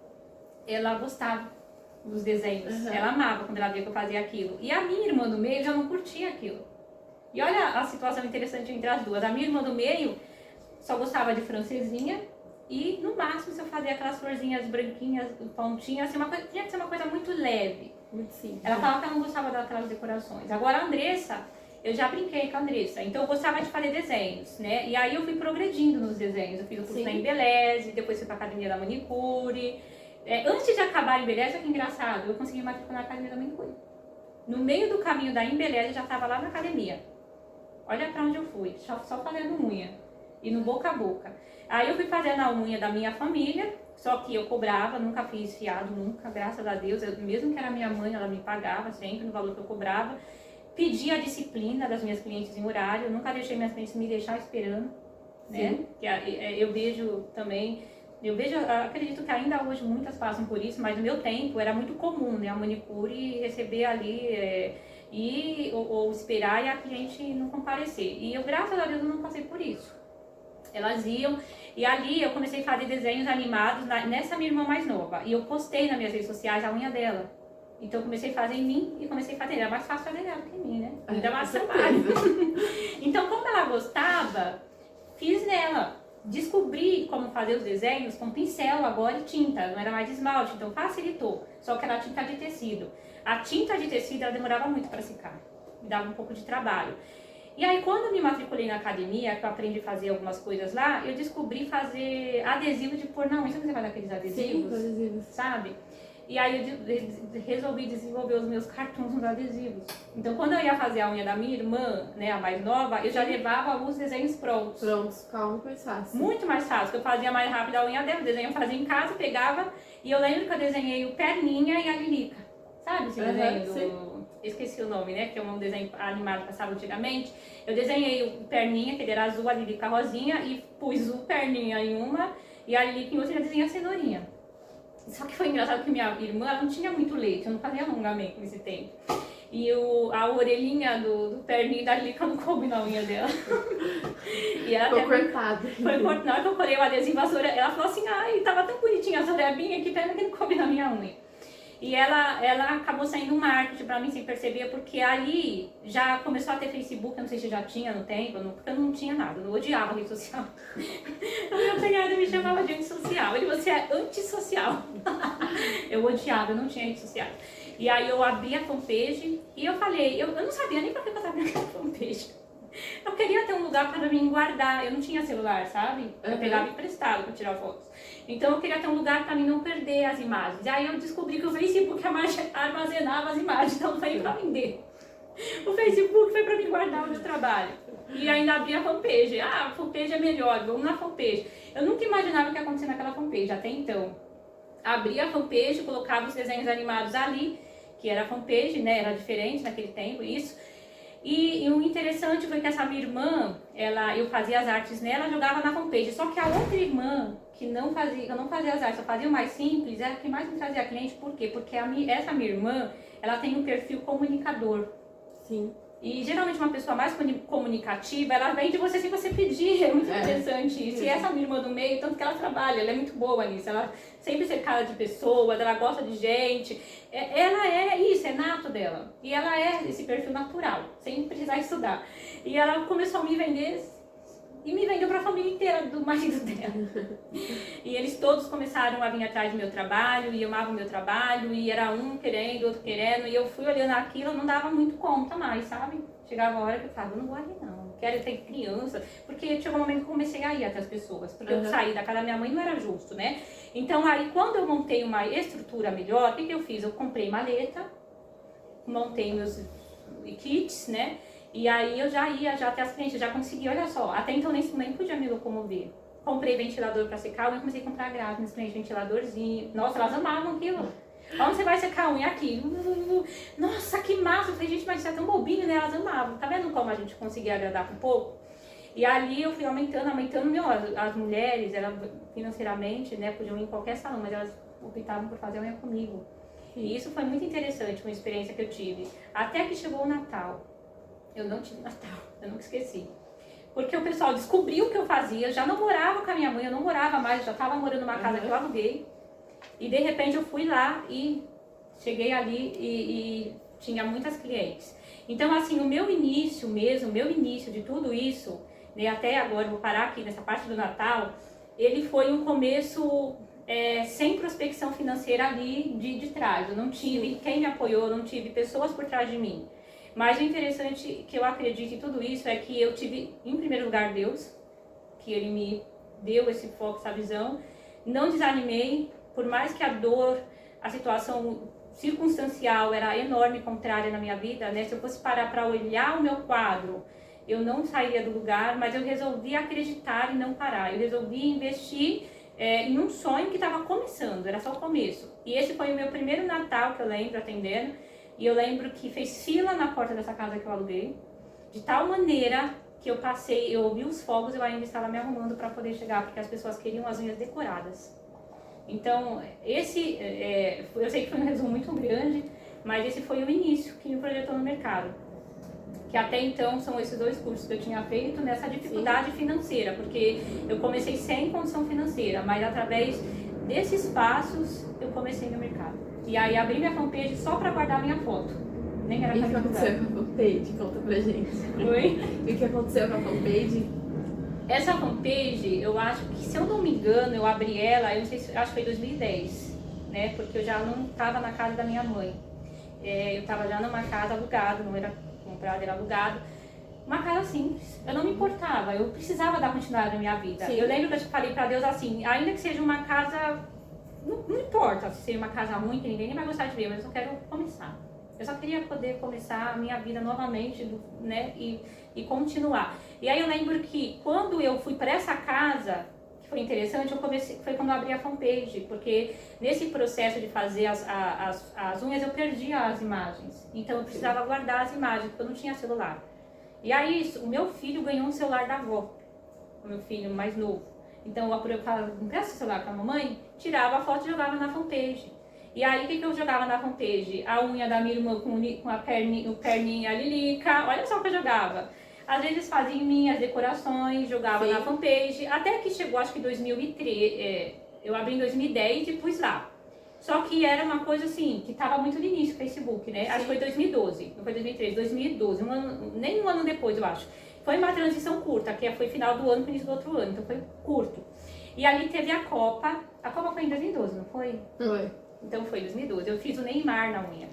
ela gostava dos desenhos. Uhum. Ela amava quando ela via que eu fazia aquilo. E a minha irmã do meio já não curtia aquilo. E olha a situação interessante entre as duas. A minha irmã do meio só gostava de francesinha e no máximo se eu fazia aquelas florzinhas branquinhas, pontinhas, assim, tinha que ser uma coisa muito leve. Muito simples. Ela falava que ela não gostava daquelas decorações. Agora a Andressa, eu já brinquei com a Andressa, então eu gostava de fazer desenhos, né? E aí eu fui progredindo nos desenhos. Eu fiz o curso na Embeleze, depois fui pra academia da manicure. Antes de acabar a Embeleze, olha que engraçado, eu consegui matricular na academia da manicure. No meio do caminho da Embeleze, eu já estava lá na academia. Olha pra onde eu fui, só fazendo unha. E no boca a boca. Aí eu fui fazendo a unha da minha família, só que eu cobrava, nunca fiz fiado, nunca, graças a Deus. Mesmo que era minha mãe, ela me pagava sempre no valor que eu cobrava. Pedi a disciplina das minhas clientes em horário, nunca deixei minhas clientes me deixar esperando, né? Que eu vejo também... acredito que ainda hoje muitas passam por isso, mas no meu tempo era muito comum, né, a manicure receber ali ou esperar e a cliente não comparecer. E eu, graças a Deus, não passei por isso. Elas iam, e ali eu comecei a fazer desenhos animados nessa minha irmã mais nova. E eu postei nas minhas redes sociais a unha dela. Então eu comecei a fazer em mim e comecei a fazer. Era mais fácil fazer dela do que em mim, né? Ainda mais trabalho. Então, como ela gostava, fiz nela. Descobri como fazer os desenhos com pincel agora e tinta, não era mais esmalte, então facilitou, só que era tinta de tecido. A tinta de tecido ela demorava muito para secar, me dava um pouco de trabalho. E aí quando eu me matriculei na academia, que eu aprendi a fazer algumas coisas lá, eu descobri fazer adesivo de pôr na unha. Sabe você faz aqueles adesivos? Sim, adesivos. Sabe? E aí eu resolvi desenvolver os meus cartões nos adesivos. Então quando eu ia fazer a unha da minha irmã, né, a mais nova, eu já levava alguns desenhos prontos. Prontos, muito mais fácil. Muito mais fácil, porque eu fazia mais rápido a unha dela, o desenho eu fazia em casa, pegava, e eu lembro que eu desenhei o Perninha e a Lilica. Sabe esse desenho do... Esqueci o nome, né, que é um desenho animado que passava antigamente. Eu desenhei o Perninha, que ele era azul, a Lilica rosinha, e pus o Perninha em uma, e a Lilica em outra, e já desenhei a cenourinha. Só que foi engraçado que minha irmã ela não tinha muito leite, eu não fazia alongamento nesse tempo. E a orelhinha do perninho da Lilica não coube na unha dela. E ela ficou cortada. Foi cortada. Na hora que eu corei o adesivo, ela falou assim, ai, tava tão bonitinha a sorebinha, que pena que não coube na minha unha. E ela acabou saindo um marketing pra mim sem perceber, porque aí já começou a ter Facebook, eu não sei se já tinha no tempo, porque eu não tinha nada, eu odiava rede social. O meu cunhado me chamava de antissocial, ele, você é antissocial. Eu odiava, eu não tinha rede social. E aí eu abri a fanpage e eu falei, eu não sabia nem pra que eu tava abrindo aquela fanpage. Eu queria ter um lugar para mim guardar, eu não tinha celular, sabe? Eu pegava emprestado para tirar fotos. Então eu queria ter um lugar para mim não perder as imagens. E aí eu descobri que o Facebook armazenava as imagens, então não foi para vender. O Facebook foi para mim guardar o meu trabalho. E ainda abri a fanpage. Ah, a fanpage é melhor, vamos na fanpage. Eu nunca imaginava o que ia acontecer naquela fanpage, até então. Abri a fanpage, colocava os desenhos animados ali, que era a fanpage, né? Era diferente naquele tempo, isso. E o interessante foi que essa minha irmã, eu fazia as artes nela, jogava na fanpage. Só que a outra irmã, que eu não fazia as artes, só fazia o mais simples, era a que mais me trazia cliente. Por quê? Porque essa minha irmã, ela tem um perfil comunicador. Sim. E geralmente uma pessoa mais comunicativa, ela vem de você sem você pedir, é muito interessante isso. E essa minha irmã do meio, tanto que ela trabalha, ela é muito boa nisso, ela sempre cercada de pessoas, ela gosta de gente. Ela é isso, é nato dela. E ela é esse perfil natural, sem precisar estudar. E ela começou a me vender e me vendeu para a família inteira do marido dela. E eles todos começaram a vir atrás do meu trabalho, e amavam o meu trabalho, e era um querendo, outro querendo, e eu fui olhando aquilo, eu não dava muito conta mais, sabe? Chegava a hora que eu falava, eu não vou ali não, quero ter criança, porque chegou um momento que eu comecei a ir até as pessoas, porque eu saí da casa da minha mãe, não era justo, né? Então aí, quando eu montei uma estrutura melhor, o que eu fiz? Eu comprei maleta, montei meus kits, né? E aí eu já ia até as clientes, já consegui, olha só, até então nem podia me locomover. Comprei ventilador para secar unha, comecei a comprar grátis, clientes ventiladorzinho. Nossa, elas amavam aquilo. Onde você vai secar a unha? Aqui. Nossa, que massa! Eu falei, gente, mas isso é tão bobinho, né? Elas amavam. Tá vendo como a gente conseguia agradar com pouco? E ali eu fui aumentando, as mulheres, elas financeiramente, né, podiam ir em qualquer salão, mas elas optavam por fazer unha comigo. E isso foi muito interessante, uma experiência que eu tive. Até que chegou o Natal. Eu não tive Natal, eu nunca esqueci. Porque o pessoal descobriu o que eu fazia, eu já não morava com a minha mãe, eu não morava mais, eu já estava morando numa casa que eu aluguei. E de repente eu fui lá e cheguei ali e tinha muitas clientes. Então assim, o meu início de tudo isso, né, até agora, vou parar aqui nessa parte do Natal, ele foi um começo sem prospecção financeira ali de trás. Eu não tive quem me apoiou, não tive pessoas por trás de mim. Mas o interessante que eu acredito em tudo isso é que eu tive, em primeiro lugar, Deus, que Ele me deu esse foco, essa visão. Não desanimei, por mais que a dor, a situação circunstancial era enorme, contrária na minha vida, né? Se eu fosse parar para olhar o meu quadro, eu não sairia do lugar, mas eu resolvi acreditar e não parar. Eu resolvi investir em um sonho que estava começando, era só o começo. E esse foi o meu primeiro Natal que eu lembro atendendo. E eu lembro que fez fila na porta dessa casa que eu aluguei, de tal maneira que eu passei, eu ouvi os fogos e eu ainda estava me arrumando para poder chegar, porque as pessoas queriam as unhas decoradas. Então, eu sei que foi um resumo muito grande, mas esse foi o início que me projetou no mercado. Que até então são esses dois cursos que eu tinha feito nessa dificuldade financeira, porque eu comecei sem condição financeira, mas através desses passos eu comecei no mercado. E aí abri minha fanpage só pra guardar minha foto. Nem era pra divulgar. E o que aconteceu com a fanpage? Conta pra gente. Oi? E o que aconteceu com a fanpage? Essa fanpage, eu acho que, se eu não me engano, eu abri ela, eu não sei se, acho que foi em 2010, né? Porque eu já não estava na casa da minha mãe. Eu estava já numa casa alugada, não era comprada, era alugado. Uma casa simples. Eu não me importava, eu precisava dar continuidade na minha vida. Sim. Eu lembro que eu falei pra Deus assim, ainda que seja uma casa... Não importa se seja uma casa ruim, que ninguém nem vai gostar de ver, mas eu só quero começar. Eu só queria poder começar a minha vida novamente, né, e continuar. E aí eu lembro que quando eu fui para essa casa, que foi interessante, foi quando eu abri a fanpage, porque nesse processo de fazer as unhas eu perdi as imagens. Então eu precisava guardar as imagens, porque eu não tinha celular. E aí o meu filho ganhou um celular da avó, o meu filho mais novo. Então eu falava, não presta o celular pra mamãe? Tirava a foto e jogava na fanpage. E aí o que eu jogava na fanpage? A unha da minha irmã com a perninha lilica, olha só o que eu jogava. Às vezes fazia minhas decorações, jogava na fanpage, até que chegou acho que 2003, eu abri em 2010 e pus lá. Só que era uma coisa assim, que estava muito no início do Facebook, né? Sim. Acho que foi 2012, não foi 2013, 2012, nem um ano depois eu acho. Foi uma transição curta, que foi final do ano, início do outro ano, então foi curto. E ali teve a Copa foi em 2012, não foi? Foi. Então foi em 2012, eu fiz o Neymar na unha.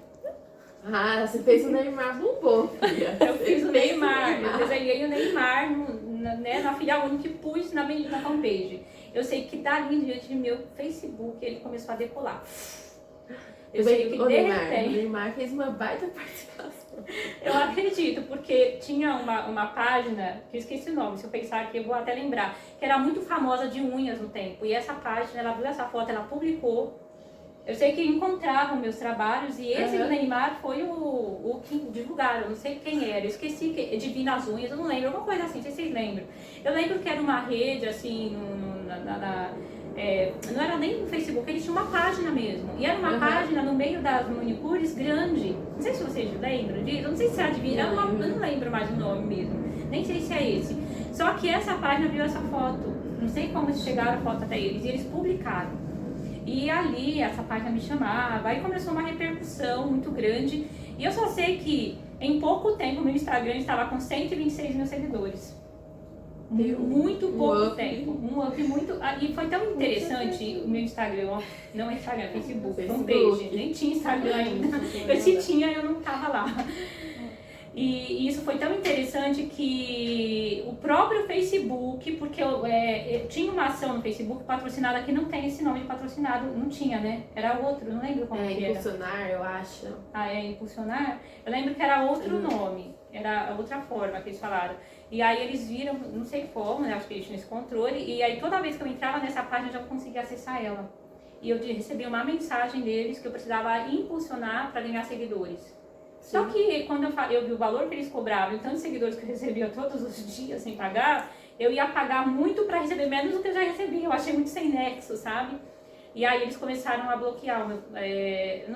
Ah, você fez o Neymar bombom, filha. Eu fiz o Neymar, eu desenhei o Neymar na filha única e pus na fanpage. Eu sei que dali em diante meu Facebook ele começou a decolar. Eu sei que o de Neymar, repente... O Neymar fez uma baita participação. Eu acredito, porque tinha uma página, que eu esqueci o nome, se eu pensar aqui eu vou até lembrar, que era muito famosa de unhas no tempo. E essa página, ela viu essa foto, ela publicou. Eu sei que encontravam meus trabalhos e esse do Neymar foi o que divulgaram, eu não sei quem era, eu esqueci, Divina as Unhas, eu não lembro, alguma coisa assim, não sei se vocês lembram. Eu lembro que era uma rede, assim, não era nem no Facebook, eles tinham uma página mesmo. E era uma página no meio das manicures grande. Não sei se vocês lembram disso, eu não sei se adivinha, eu não lembro mais o nome mesmo. Nem sei se é esse. Só que essa página viu essa foto. Não sei como chegaram a foto até eles. E eles publicaram. E ali essa página me chamava. Aí começou uma repercussão muito grande. E eu só sei que em pouco tempo meu Instagram estava com 126 mil seguidores. Muito pouco tempo. Um up muito. E foi tão interessante o meu Instagram, não é Instagram, Facebook, fanpage. Nem tinha Instagram ainda. Eu se tinha, eu não estava lá. E isso foi tão interessante que o próprio Facebook, porque eu tinha uma ação no Facebook patrocinada que não tem esse nome de patrocinado, não tinha, né? Era outro, não lembro como que era. Impulsionar, eu acho. Impulsionar? Eu lembro que era outro nome, era outra forma que eles falaram. E aí eles viram, não sei como, né? Acho que eles tinham esse controle, e aí toda vez que eu entrava nessa página eu já conseguia acessar ela. E eu recebi uma mensagem deles que eu precisava impulsionar para ganhar seguidores. Sim. Só que quando eu vi o valor que eles cobravam e tantos seguidores que eu recebia todos os dias sem pagar, eu ia pagar muito para receber menos do que eu já recebia. Eu achei muito sem nexo, sabe? E aí eles começaram a bloquear.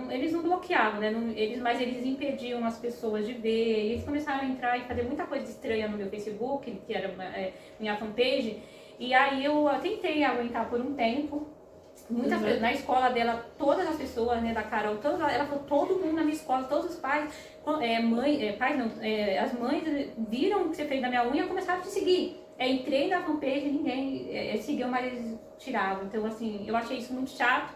Eles não bloqueavam, né? Mas eles impediam as pessoas de ver. E eles começaram a entrar e fazer muita coisa estranha no meu Facebook, que era minha fanpage. E aí eu tentei aguentar por um tempo. Na escola dela, todas as pessoas, né, da Carol, ela falou, todo mundo na minha escola, todos os pais, as mães viram o que você fez na minha unha e começaram a te seguir. Entrei na fanpage, ninguém seguiu, mas tirava. Então, assim, eu achei isso muito chato.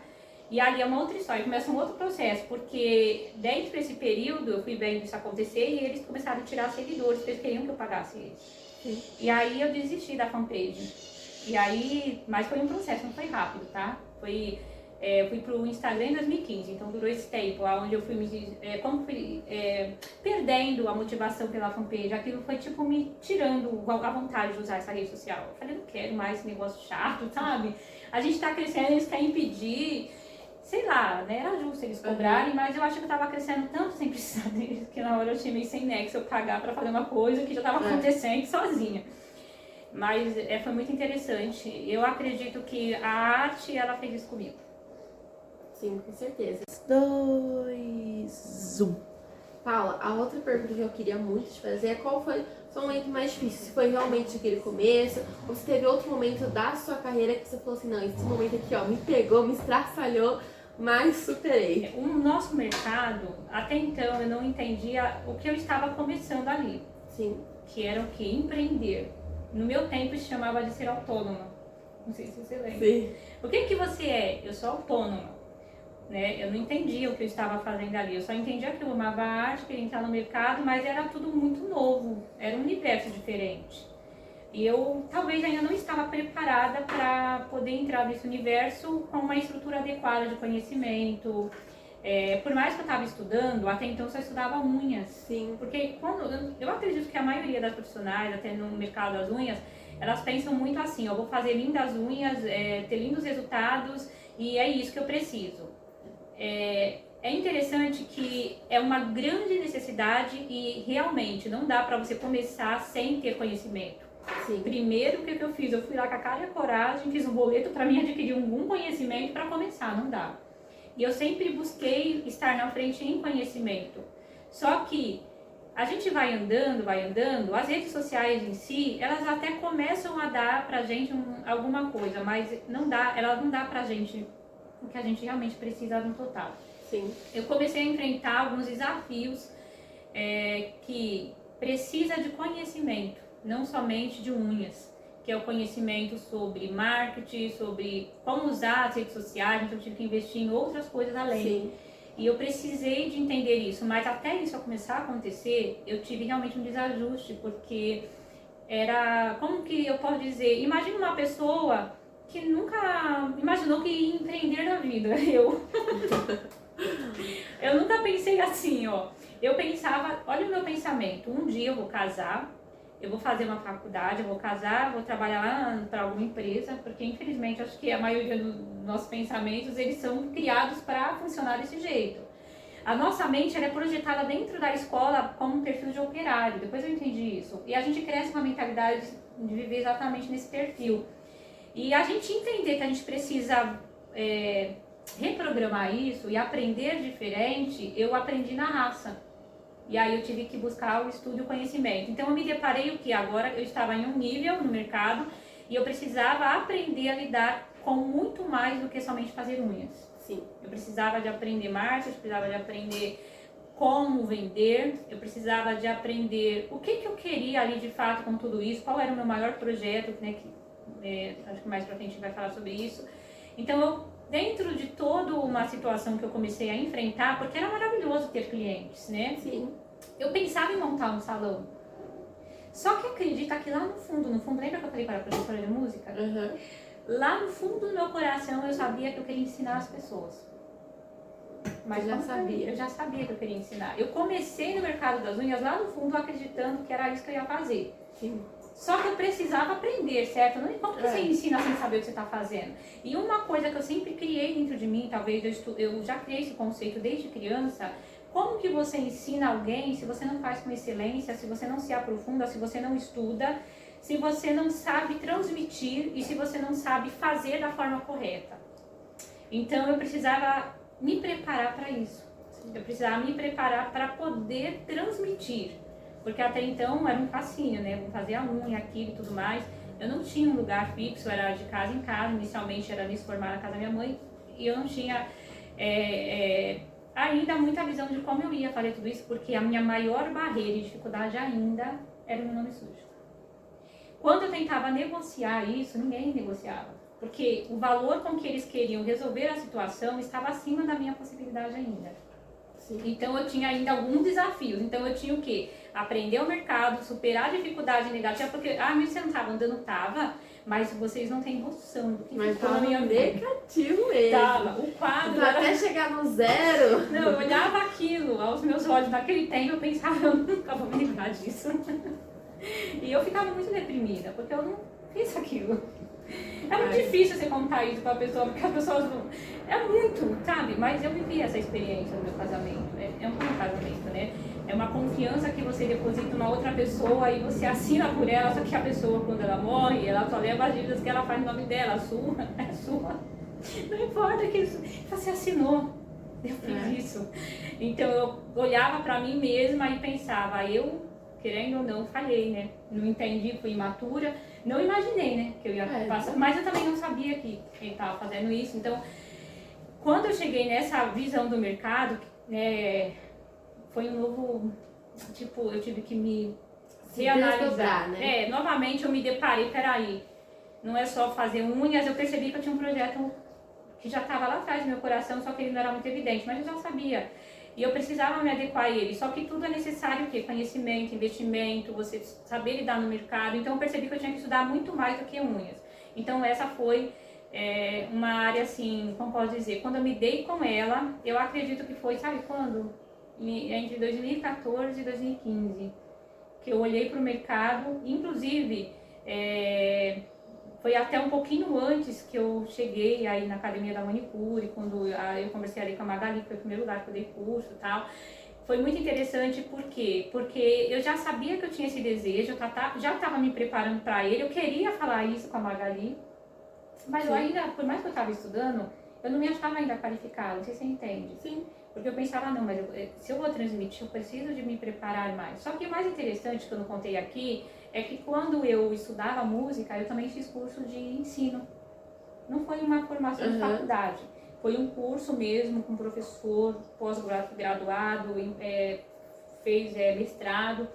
E ali é uma outra história, começa um outro processo, porque dentro desse período eu fui vendo isso acontecer e eles começaram a tirar seguidores, porque eles queriam que eu pagasse eles. Sim. E aí eu desisti da fanpage. E aí, mas foi um processo, não foi rápido, tá? Fui pro Instagram em 2015, então durou esse tempo, onde eu fui perdendo a motivação pela fanpage. Aquilo foi tipo me tirando a vontade de usar essa rede social. Eu falei, não quero mais esse negócio chato, sabe? A gente tá crescendo, eles querem impedir, sei lá, né? Era justo eles cobrarem, mas eu acho que eu tava crescendo tanto sem precisar deles, que na hora eu tinha meio sem nexo eu pagar pra fazer uma coisa que já tava acontecendo sozinha. Mas foi muito interessante. Eu acredito que a arte, ela fez isso comigo. Sim, com certeza. 2, 1. Paula, a outra pergunta que eu queria muito te fazer é qual foi o seu momento mais difícil? Se foi realmente aquele começo, ou se teve outro momento da sua carreira que você falou assim, não, esse momento aqui, ó, me pegou, me estraçalhou, mas superei. O nosso mercado, até então, eu não entendia o que eu estava começando ali. Sim. Que era o que? Empreender. No meu tempo se chamava de ser autônoma. Não sei se você lembra. Sim. O que você é? Eu sou autônoma. Né? Eu não entendia o que eu estava fazendo ali. Eu só entendia que eu amava a arte, queria entrar no mercado, mas era tudo muito novo. Era um universo diferente. E eu talvez ainda não estava preparada para poder entrar nesse universo com uma estrutura adequada de conhecimento. Por mais que eu estava estudando, até então eu só estudava unhas. Sim. Porque eu acredito que a maioria das profissionais, até no mercado das unhas, elas pensam muito assim, eu vou fazer lindas unhas, ter lindos resultados e é isso que eu preciso. É interessante que é uma grande necessidade e realmente não dá para você começar sem ter conhecimento. Sim. Primeiro, o que eu fiz? Eu fui lá com a cara e a coragem, fiz um boleto para mim adquirir algum conhecimento para começar, não dá. E eu sempre busquei estar na frente em conhecimento. Só que a gente vai andando, as redes sociais em si, elas até começam a dar pra gente alguma coisa, mas elas não dão pra gente o que a gente realmente precisa no total. Sim. Eu comecei a enfrentar alguns desafios que precisa de conhecimento, não somente de unhas, que é o conhecimento sobre marketing, sobre como usar as redes sociais, então eu tive que investir em outras coisas além. Sim. E eu precisei de entender isso, mas até isso começar a acontecer, eu tive realmente um desajuste, porque era, como que eu posso dizer, imagina uma pessoa que nunca imaginou que ia empreender na vida, eu nunca pensei assim, ó, eu pensava, olha o meu pensamento, um dia eu vou casar, eu vou fazer uma faculdade, eu vou casar, vou trabalhar lá para alguma empresa, porque infelizmente acho que a maioria dos nossos pensamentos, eles são criados para funcionar desse jeito. A nossa mente ela é projetada dentro da escola como um perfil de operário, depois eu entendi isso. E a gente cresce com a mentalidade de viver exatamente nesse perfil. E a gente entender que a gente precisa reprogramar isso e aprender diferente, eu aprendi na raça. E aí eu tive que buscar o estudo e o conhecimento. Então eu me deparei o que agora eu estava em um nível no mercado e eu precisava aprender a lidar com muito mais do que somente fazer unhas. Sim. Eu precisava de aprender marketing, eu precisava de aprender como vender, eu precisava de aprender o que eu queria ali de fato com tudo isso, qual era o meu maior projeto, né, acho que mais pra frente a gente vai falar sobre isso. Então eu, dentro de toda uma situação que eu comecei a enfrentar, porque era maravilhoso ter clientes, né? Sim. Eu pensava em montar um salão. Só que acredita que lá no fundo, lembra que eu falei para a professora de música? Uhum. Lá no fundo do meu coração eu sabia que eu queria ensinar as pessoas. Mas eu já sabia que eu queria ensinar. Eu comecei no mercado das unhas lá no fundo acreditando que era isso que eu ia fazer. Sim. Só que eu precisava aprender, certo? Como que você ensina sem saber o que você está fazendo? E uma coisa que eu sempre criei dentro de mim, talvez eu já criei esse conceito desde criança, como que você ensina alguém se você não faz com excelência, se você não se aprofunda, se você não estuda, se você não sabe transmitir e se você não sabe fazer da forma correta? Então eu precisava me preparar para isso. Eu precisava me preparar para poder transmitir. Porque até então era um fascínio, né? Vou fazer a unha, aquilo e tudo mais. Eu não tinha um lugar fixo, era de casa em casa. Inicialmente era me formar na casa da minha mãe. E eu não tinha ainda muita visão de como eu ia fazer tudo isso. Porque a minha maior barreira e dificuldade ainda era o meu nome sujo. Quando eu tentava negociar isso, ninguém negociava. Porque o valor com que eles queriam resolver a situação estava acima da minha possibilidade ainda. Sim. Então eu tinha ainda alguns desafios. Então eu tinha o quê? Aprender o mercado, superar a dificuldade negativa, porque, mas você não estava andando, tava, mas vocês não têm noção do que ficou na minha vida. Negativo mesmo. Tava, o quadro era... Até chegar no zero. Não, eu olhava aquilo aos meus olhos naquele tempo, eu pensava, eu nunca vou me livrar disso. E eu ficava muito deprimida, porque eu não fiz aquilo. É muito difícil você contar isso pra pessoa, porque as pessoas não... É muito, sabe? Mas eu vivi essa experiência no meu casamento. É um casamento, né? É uma confiança que você deposita numa outra pessoa e você assina por ela, só que a pessoa, quando ela morre, ela só leva as dívidas que ela faz no nome dela. A sua é sua. Não importa que isso... Você assinou. Eu fiz isso. Então eu olhava pra mim mesma e pensava, eu, querendo ou não, falhei, né? Não entendi, fui imatura. Não imaginei, né, que eu ia passar, mas eu também não sabia que ele estava fazendo isso. Então, quando eu cheguei nessa visão do mercado, foi um novo, tipo, eu tive que me reanalisar, né? Novamente eu me deparei, peraí, não é só fazer unhas, eu percebi que eu tinha um projeto que já estava lá atrás do meu coração, só que ele não era muito evidente, mas eu já sabia. E eu precisava me adequar a ele. Só que tudo é necessário o quê? Conhecimento, investimento, você saber lidar no mercado. Então eu percebi que eu tinha que estudar muito mais do que unhas. Então essa foi uma área assim, como posso dizer, quando eu me dei com ela, eu acredito que foi, sabe quando? Entre 2014 e 2015, que eu olhei para o mercado, inclusive... Foi até um pouquinho antes que eu cheguei aí na academia da manicure, quando eu conversei ali com a Magali, que foi o primeiro lugar que eu dei curso e tal. Foi muito interessante, por quê? Porque eu já sabia que eu tinha esse desejo, eu já estava me preparando para ele, eu queria falar isso com a Magali, mas eu ainda, por mais que eu estava estudando, eu não me achava ainda qualificada, não sei se você entende. Sim. Porque eu pensava, não, mas se eu vou transmitir, eu preciso de me preparar mais. Só que o mais interessante que eu não contei aqui é que quando eu estudava música, eu também fiz curso de ensino. Não foi uma formação de faculdade, foi um curso mesmo com professor, pós-graduado, fez mestrado.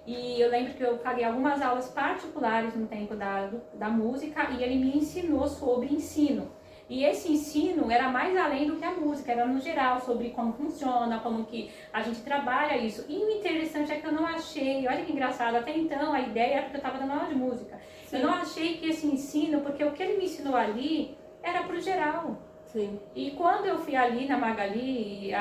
E eu lembro que eu paguei algumas aulas particulares no tempo da música e ele me ensinou sobre ensino. E esse ensino era mais além do que a música, era no geral, sobre como funciona, como que a gente trabalha isso. E o interessante é que eu não achei, olha que engraçado, até então a ideia era porque eu estava dando aula de música. Sim. Eu não achei que esse ensino, porque o que ele me ensinou ali era pro geral. Sim. E quando eu fui ali na Magali,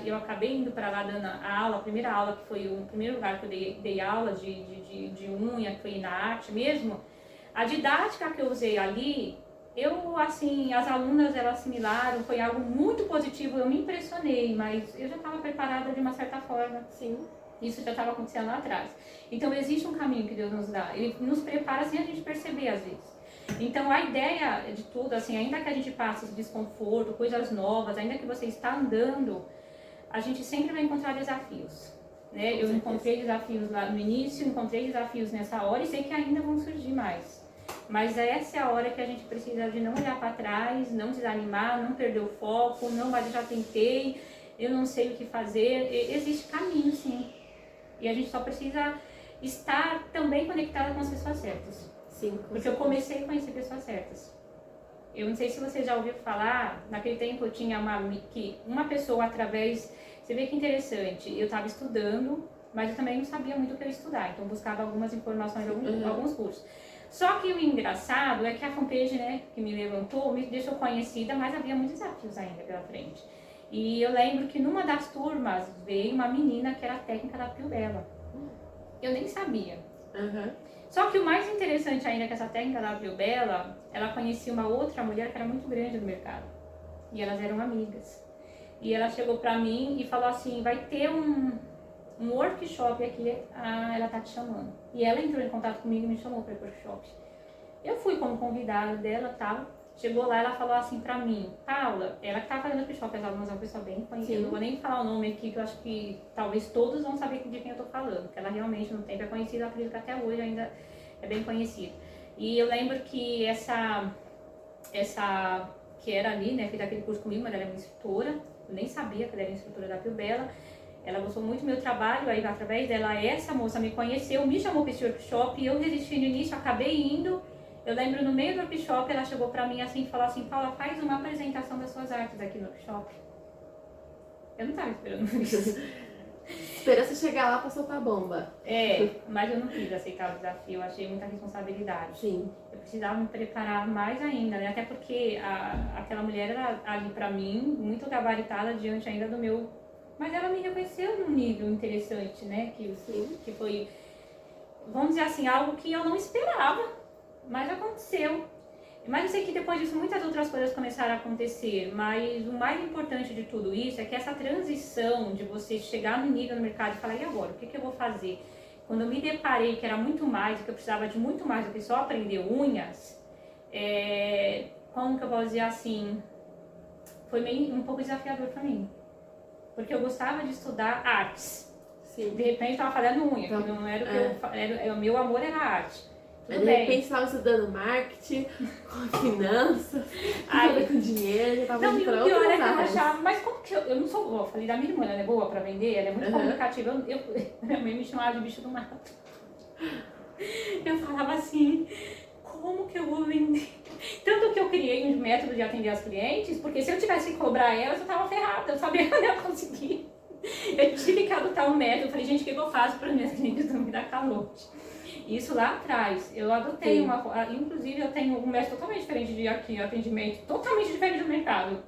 eu acabei indo para lá dando a aula, a primeira aula, que foi o primeiro lugar que eu dei aula de unha, que foi na arte mesmo, a didática que eu usei ali, as alunas, elas assimilaram, foi algo muito positivo, eu me impressionei, mas eu já estava preparada de uma certa forma. Sim. Isso já estava acontecendo lá atrás. Então existe um caminho que Deus nos dá, Ele nos prepara sem a gente perceber às vezes. Então a ideia de tudo, assim, ainda que a gente passe esse desconforto, coisas novas, ainda que você está andando, a gente sempre vai encontrar desafios, né? Eu encontrei desafios lá no início, encontrei desafios nessa hora e sei que ainda vão surgir mais. Mas essa é a hora que a gente precisa de não olhar para trás, não desanimar, não perder o foco, não, mas eu já tentei, eu não sei o que fazer. Existe caminho, sim. E a gente só precisa estar também conectada com as pessoas certas. Sim, porque eu comecei a conhecer pessoas certas. Eu não sei se você já ouviu falar, naquele tempo eu tinha uma pessoa através... Você vê que interessante, eu estava estudando, mas eu também não sabia muito o que eu ia estudar, então eu buscava algumas informações, alguns cursos. Só que o engraçado é que a fanpage, né, que me levantou, me deixou conhecida, mas havia muitos desafios ainda pela frente. E eu lembro que numa das turmas veio uma menina que era técnica da Pio Bella. Eu nem sabia. Só que o mais interessante ainda é que essa técnica da Pio Bella, ela conhecia uma outra mulher que era muito grande no mercado. E elas eram amigas. E ela chegou pra mim e falou assim, vai ter um workshop aqui, ela tá te chamando. E ela entrou em contato comigo e me chamou para o workshop. Eu fui como convidada dela e tal. Chegou lá, ela falou assim pra mim, Paula, ela que tava fazendo o workshop, ela é uma pessoa bem conhecida. Eu não vou nem falar o nome aqui, que eu acho que talvez todos vão saber de quem eu tô falando. Porque ela realmente no tempo é conhecida, eu acredito que até hoje ainda é bem conhecida. E eu lembro que essa que era ali, né, fez aquele curso comigo, mas ela é uma instrutora. Eu nem sabia que ela era instrutora da Pio Bella. Ela gostou muito do meu trabalho, aí através dela essa moça me conheceu, me chamou para esse workshop e eu resisti no início, acabei indo. Eu lembro no meio do workshop ela chegou para mim assim e falou assim, Paula, faz uma apresentação das suas artes aqui no workshop. Eu não estava esperando isso. Esperou você chegar lá para soltar a bomba. Mas eu não quis aceitar o desafio, eu achei muita responsabilidade. Sim. Eu precisava me preparar mais ainda, né? Até porque aquela mulher era ali para mim muito gabaritada diante ainda do meu... Mas ela me reconheceu num nível interessante, né? Que foi, vamos dizer assim, algo que eu não esperava, mas aconteceu. Mas eu sei que depois disso muitas outras coisas começaram a acontecer, mas o mais importante de tudo isso é que essa transição de você chegar no nível no mercado e falar, e agora, o que eu vou fazer? Quando eu me deparei que era muito mais, que eu precisava de muito mais do que só aprender unhas, como que eu posso dizer assim, foi meio um pouco desafiador para mim. Porque eu gostava de estudar artes. Sim. De repente eu estava fazendo unha, que não era o que o meu amor era arte. Tudo de bem. repente estava estudando marketing, com finanças, com dinheiro, já estava indo para outras áreas. Não, e o pior é que eu achava, mas como que eu não sou boa? Eu falei da minha irmã, ela é boa para vender, ela é muito comunicativa. Minha mãe me chamava de bicho do mato. Eu falava assim, como que eu vou vender? Tanto que eu criei um método de atender as clientes, porque se eu tivesse que cobrar elas, eu tava ferrada, eu sabia que eu não ia conseguir. Eu tive que adotar um método, eu falei, gente, o que eu faço para as minhas clientes não me dar calote? Isso lá atrás, eu adotei inclusive eu tenho um método totalmente diferente de atendimento, totalmente diferente do mercado.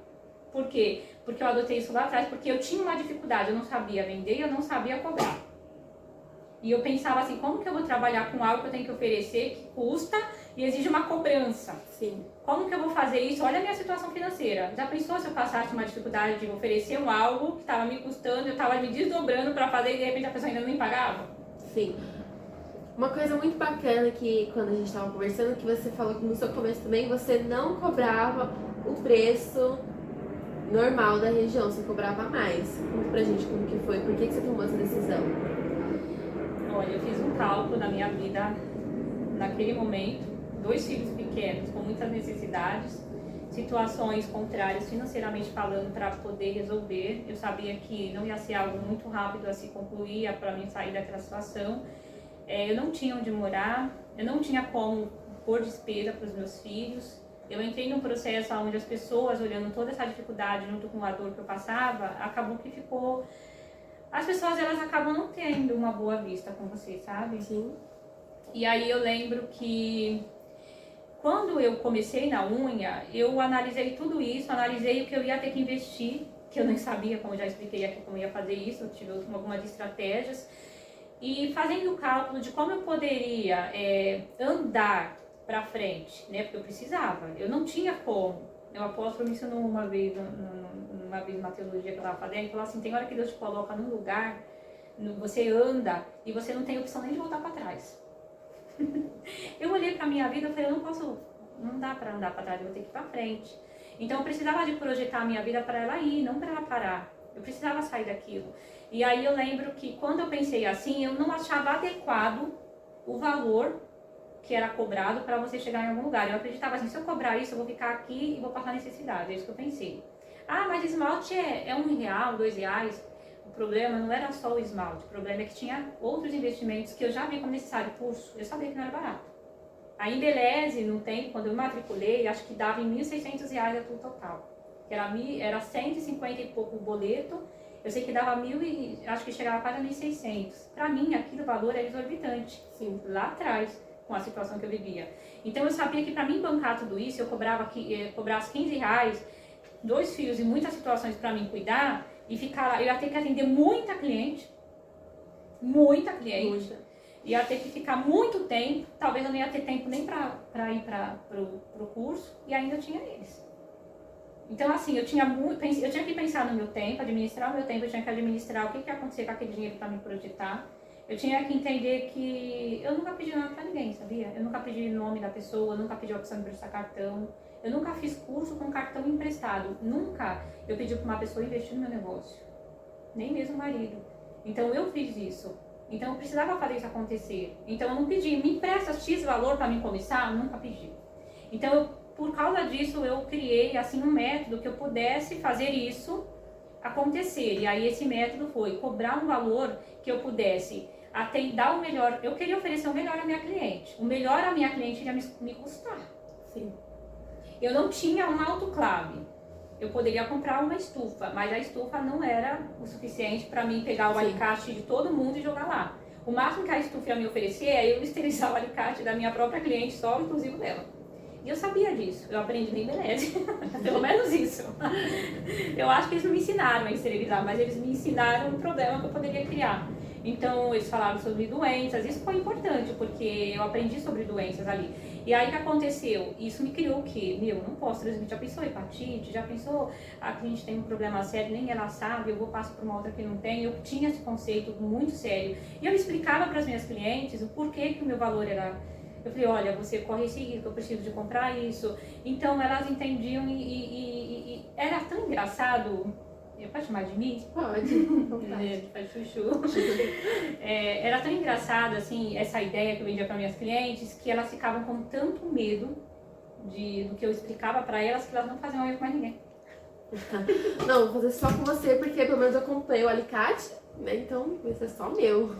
Por quê? Porque eu adotei isso lá atrás, porque eu tinha uma dificuldade, eu não sabia vender, eu não sabia cobrar. E eu pensava assim, como que eu vou trabalhar com algo que eu tenho que oferecer, que custa e exige uma cobrança? Sim. Como que eu vou fazer isso? Olha a minha situação financeira. Já pensou se eu passasse uma dificuldade de oferecer algo que estava me custando, eu estava me desdobrando para fazer e de repente a pessoa ainda não me pagava? Sim. Uma coisa muito bacana que quando a gente estava conversando, que você falou que no seu começo também você não cobrava o preço normal da região, você cobrava mais. Conta pra gente como que foi, por que você tomou essa decisão? Olha, eu fiz um cálculo na minha vida naquele momento, 2 filhos pequenos com muitas necessidades, situações contrárias financeiramente falando para poder resolver. Eu sabia que não ia ser algo muito rápido a se concluir para mim sair daquela situação. Eu não tinha onde morar, eu não tinha como pôr despesa para os meus filhos. Eu entrei num processo onde as pessoas, olhando toda essa dificuldade junto com a dor que eu passava, acabou que ficou... As pessoas, elas acabam não tendo uma boa vista com você, sabe? Sim. E aí eu lembro que quando eu comecei na unha, eu analisei tudo isso, analisei o que eu ia ter que investir, que eu nem sabia, como eu já expliquei aqui, como eu ia fazer isso, eu tive algumas estratégias. E fazendo o cálculo de como eu poderia andar para frente, né? Porque eu precisava, eu não tinha como. O apóstolo me ensinou uma vez numa teologia que eu estava fazendo, ele falou assim, tem hora que Deus te coloca num lugar, você anda e você não tem opção nem de voltar para trás. Eu olhei para minha vida e falei, eu não posso não dá para andar para trás, eu vou ter que ir para frente. Então eu precisava de projetar a minha vida para ela ir, não para ela parar. Eu precisava sair daquilo. E aí eu lembro que quando eu pensei assim, eu não achava adequado o valor que era cobrado para você chegar em algum lugar. Eu acreditava assim, se eu cobrar isso, eu vou ficar aqui e vou passar necessidade. É isso que eu pensei. Ah, mas esmalte é R$1, R$2. O problema não era só o esmalte. O problema é que tinha outros investimentos que eu já vi como necessário. Curso, eu sabia que não era barato. A Embeleze, no tempo, quando eu matriculei, acho que dava em R$1.600 a tudo total. Era 150 e pouco o boleto. Eu sei que dava 1.000 e acho que chegava quase a 1.600. Para mim, aquele valor era exorbitante. Sim. Lá atrás, com a situação que eu vivia. Então eu sabia que para mim bancar tudo isso, eu cobrasse R$15, 2 filhos e muitas situações para mim cuidar e ficar lá, eu ia ter que atender muita cliente, ia ter que ficar muito tempo, talvez eu não ia ter tempo nem para ir para o curso e ainda tinha eles. Então assim, eu tinha que pensar no meu tempo, administrar o meu tempo, eu tinha que administrar o que ia acontecer com aquele dinheiro para me projetar. Eu tinha que entender que eu nunca pedi nada pra ninguém, sabia? Eu nunca pedi nome da pessoa, eu nunca pedi a opção de emprestar cartão. Eu nunca fiz curso com cartão emprestado. Nunca eu pedi pra uma pessoa investir no meu negócio. Nem mesmo o marido. Então eu fiz isso. Então eu precisava fazer isso acontecer. Então eu não pedi, me empresta X valor pra mim começar? Eu nunca pedi. Então por causa disso eu criei assim um método que eu pudesse fazer isso acontecer. E aí esse método foi cobrar um valor que eu pudesse até dar o melhor. Eu queria oferecer o melhor à minha cliente. O melhor à minha cliente iria me custar. Sim. Eu não tinha uma autoclave. Eu poderia comprar uma estufa, mas a estufa não era o suficiente para mim pegar o alicate de todo mundo e jogar lá. O máximo que a estufa ia me oferecer é eu esterilizar o alicate da minha própria cliente, só inclusive dela. E eu sabia disso, eu aprendi na Embeleze, pelo menos isso. Eu acho que eles não me ensinaram a esterilizar, mas eles me ensinaram um problema que eu poderia criar. Então, eles falaram sobre doenças, isso foi importante, porque eu aprendi sobre doenças ali. E aí, o que aconteceu? Isso me criou o quê? Não posso transmitir. Já pensou hepatite? Já pensou a cliente tem um problema sério, nem ela sabe, eu vou passar para uma outra que não tem? Eu tinha esse conceito muito sério. E eu explicava para as minhas clientes o porquê que o meu valor era... Eu falei, olha, você corre esse risco, eu preciso de comprar isso. Então, elas entendiam e era tão engraçado... Pode chamar de mim? Pode. Faz chuchu. Era tão engraçado, assim, essa ideia que eu vendia para minhas clientes, que elas ficavam com tanto medo do que eu explicava para elas, que elas não faziam isso com mais ninguém. Não, vou fazer só com você, porque pelo menos eu comprei o alicate, né? Então, vai ser só meu.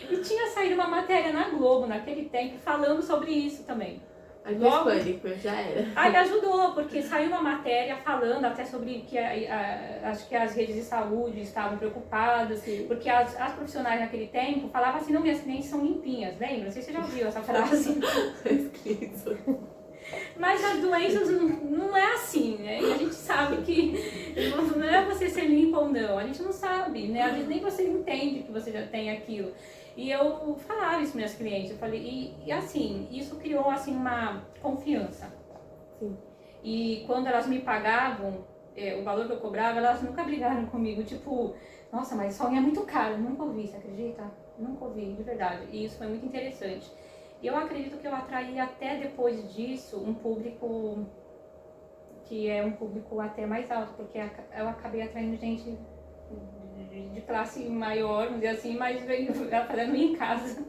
E tinha saído uma matéria na Globo, naquele tempo, falando sobre isso também. Aí fez pânico, já era. Aí ajudou, porque saiu uma matéria falando até sobre que acho que as redes de saúde estavam preocupadas, porque as profissionais naquele tempo falavam assim, não, minhas clientes são limpinhas, lembra? Não sei se você já ouviu essa frase. Mas as doenças não é assim, né? E a gente sabe que não é você ser limpa ou não, a gente não sabe, né? Às vezes nem você entende que você já tem aquilo. E eu falava isso para minhas clientes, eu falei, e assim, isso criou assim uma confiança. Sim. E quando elas me pagavam, o valor que eu cobrava, elas nunca brigaram comigo, tipo, nossa, mas só é muito caro, nunca ouvi, você acredita? Nunca ouvi, de verdade. E isso foi muito interessante. E eu acredito que eu atraí até depois disso um público que é um público até mais alto, porque eu acabei atraindo gente de classe maior, vamos dizer assim, mas veio fazendo em casa.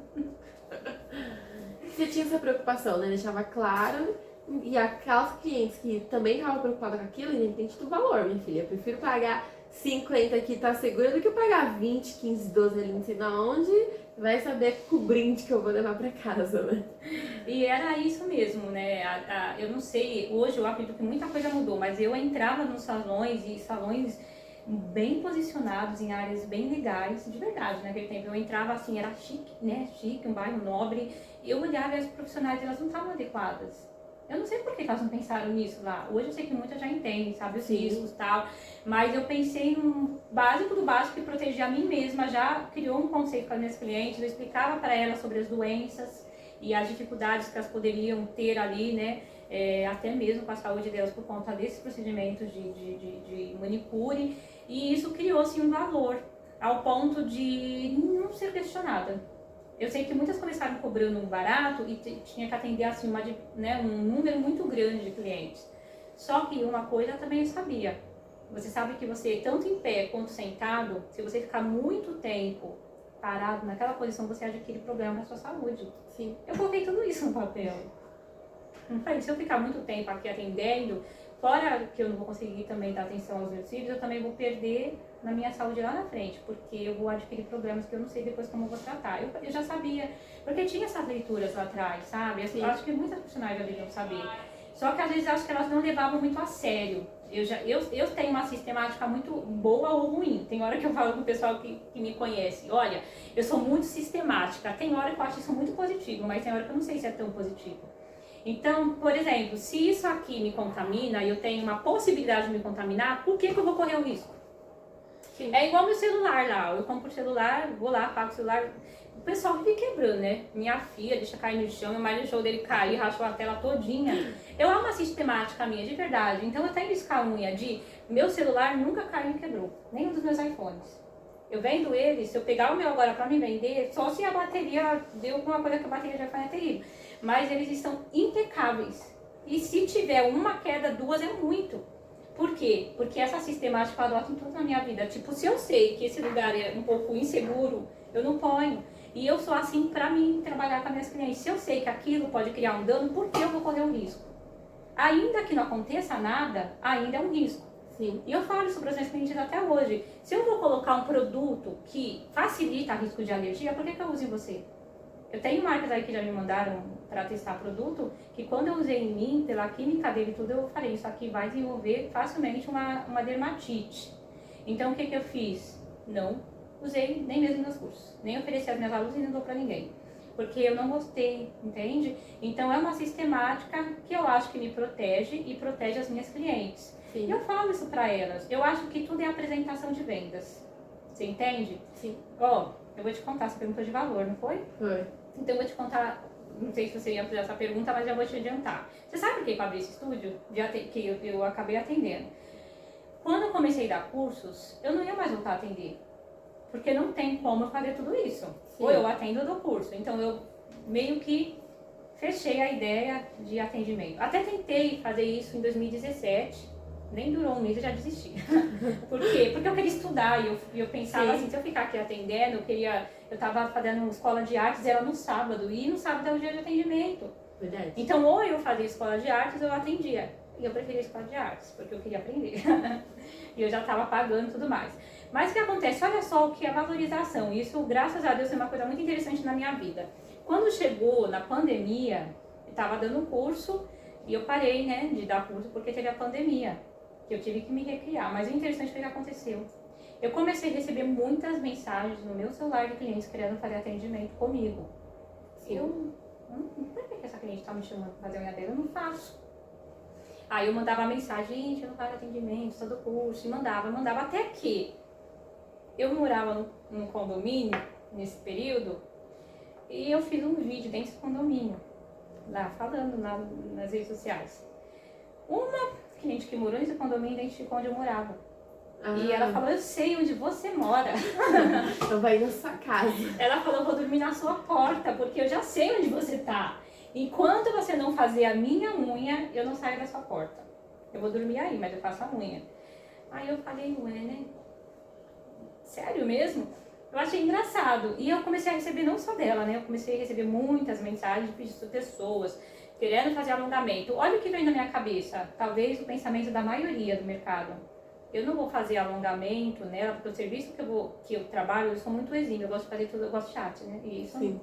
Você tinha essa preocupação, né? Deixava claro, e aquelas clientes que também estavam preocupadas com aquilo, independente do valor, minha filha. Eu prefiro pagar 50 aqui, tá segura, do que eu pagar 20, 15, 12 ali, não sei na onde, vai saber com o brinde que eu vou levar pra casa, né? E era isso mesmo, né? Eu não sei, hoje eu acredito que muita coisa mudou, mas eu entrava nos salões e salões bem posicionados em áreas bem legais, de verdade, naquele tempo. Eu entrava assim, era chique, né? Chique, um bairro nobre. Eu olhava e as profissionais, elas não estavam adequadas. Eu não sei por que elas não pensaram nisso lá. Hoje eu sei que muitas já entendem, sabe, os riscos e tal. Mas eu pensei num básico do básico que protegia a mim mesma. Já criou um conceito com as minhas clientes. Eu explicava para elas sobre as doenças e as dificuldades que elas poderiam ter ali, né? Até mesmo com a saúde delas por conta desses procedimentos de manicure. E isso criou, assim, um valor ao ponto de não ser questionada. Eu sei que muitas começaram cobrando um barato e tinha que atender assim, né, um número muito grande de clientes. Só que uma coisa eu também sabia. Você sabe que você, tanto em pé quanto sentado, se você ficar muito tempo parado naquela posição, você adquire problema na sua saúde. Sim. Eu coloquei tudo isso no papel. Não falei, se eu ficar muito tempo aqui atendendo, fora que eu não vou conseguir também dar atenção aos meus filhos, eu também vou perder na minha saúde lá na frente, porque eu vou adquirir problemas que eu não sei depois como eu vou tratar. Eu já sabia, porque tinha essas leituras lá atrás, sabe? Eu acho que muitas profissionais já deviam saber. Só que às vezes acho que elas não levavam muito a sério. Eu tenho uma sistemática muito boa ou ruim. Tem hora que eu falo com o pessoal que me conhece, olha, eu sou muito sistemática. Tem hora que eu acho isso muito positivo, mas tem hora que eu não sei se é tão positivo. Então, por exemplo, se isso aqui me contamina e eu tenho uma possibilidade de me contaminar, por que eu vou correr o risco? Sim. É igual meu celular lá. Eu compro o celular, vou lá, pago o celular. O pessoal vive quebrando, né? Minha filha deixa cair no chão, meu marido deixou dele cair, rachou a tela todinha. Eu amo uma sistemática minha, de verdade. Então eu tenho riscar a unha de meu celular nunca caiu e quebrou. Nenhum dos meus iPhones. Eu vendo ele, se eu pegar o meu agora pra me vender, só se a bateria deu alguma coisa que a bateria já foi terrível. Mas eles estão impecáveis. E se tiver uma queda, duas é muito. Por quê? Porque essa sistemática eu adoto em tudo na minha vida. Tipo, se eu sei que esse lugar é um pouco inseguro, eu não ponho. E eu sou assim pra mim trabalhar com as minhas clientes. Se eu sei que aquilo pode criar um dano, por que eu vou correr um risco? Ainda que não aconteça nada, ainda é um risco. Sim. E eu falo isso para os meus clientes até hoje. Se eu vou colocar um produto que facilita risco de alergia, por que eu uso em você? Eu tenho marcas aí que já me mandaram para testar produto, que quando eu usei em mim, pela química dele e tudo, eu falei, isso aqui vai desenvolver facilmente uma dermatite. Então o que eu fiz? Não usei nem mesmo nos cursos, nem ofereci às minhas alunas e não dou para ninguém. Porque eu não gostei, entende? Então é uma sistemática que eu acho que me protege e protege as minhas clientes. Sim. E eu falo isso para elas. Eu acho que tudo é apresentação de vendas. Você entende? Sim. Ó, eu vou te contar, você perguntou de valor, não foi? Foi. Então eu vou te contar, não sei se você ia fazer essa pergunta, mas já vou te adiantar. Você sabe por que eu abri esse estúdio? Que eu acabei atendendo. Quando eu comecei a dar cursos, eu não ia mais voltar a atender. Porque não tem como eu fazer tudo isso. Sim. Ou eu atendo ou dou curso. Então eu meio que fechei a ideia de atendimento. Até tentei fazer isso em 2017. Nem durou um mês, eu já desisti. Por quê? Porque eu queria estudar e eu pensava assim, se eu ficar aqui atendendo, eu tava fazendo escola de artes, era no sábado, e no sábado é o dia de atendimento. Verdade. Então, ou eu fazia escola de artes, ou eu atendia. E eu preferia escola de artes, porque eu queria aprender. E eu já tava pagando e tudo mais. Mas o que acontece? Olha só o que é valorização. Isso, graças a Deus, é uma coisa muito interessante na minha vida. Quando chegou na pandemia, eu tava dando curso, e eu parei, né, de dar curso porque teve a pandemia. Que eu tive que me recriar, mas o interessante foi o que aconteceu. Eu comecei a receber muitas mensagens no meu celular de clientes querendo fazer atendimento comigo. Por que essa cliente está me chamando para fazer a unha dela? Eu não faço. Aí eu mandava mensagem, gente, eu não faço atendimento, só do curso, e mandava até que eu morava num condomínio nesse período, e eu fiz um vídeo dentro do condomínio, lá falando nas redes sociais. Uma cliente que morou nesse condomínio identificou onde eu morava. E ela falou, eu sei onde você mora. Eu vou ir na sua casa. Ela falou, vou dormir na sua porta, porque eu já sei onde você tá. Enquanto você não fazer a minha unha, eu não saio da sua porta. Eu vou dormir aí, mas eu faço a unha. Aí eu falei, ué, né? Sério mesmo? Eu achei engraçado. E eu comecei a receber, não só dela, né? Eu comecei a receber muitas mensagens de pessoas querendo fazer alongamento. Olha o que vem na minha cabeça. Talvez o pensamento da maioria do mercado. Eu não vou fazer alongamento nela, porque o serviço que eu trabalho, eu sou muito exímio. Eu gosto de fazer tudo, eu gosto de arte, né? E isso. Sim.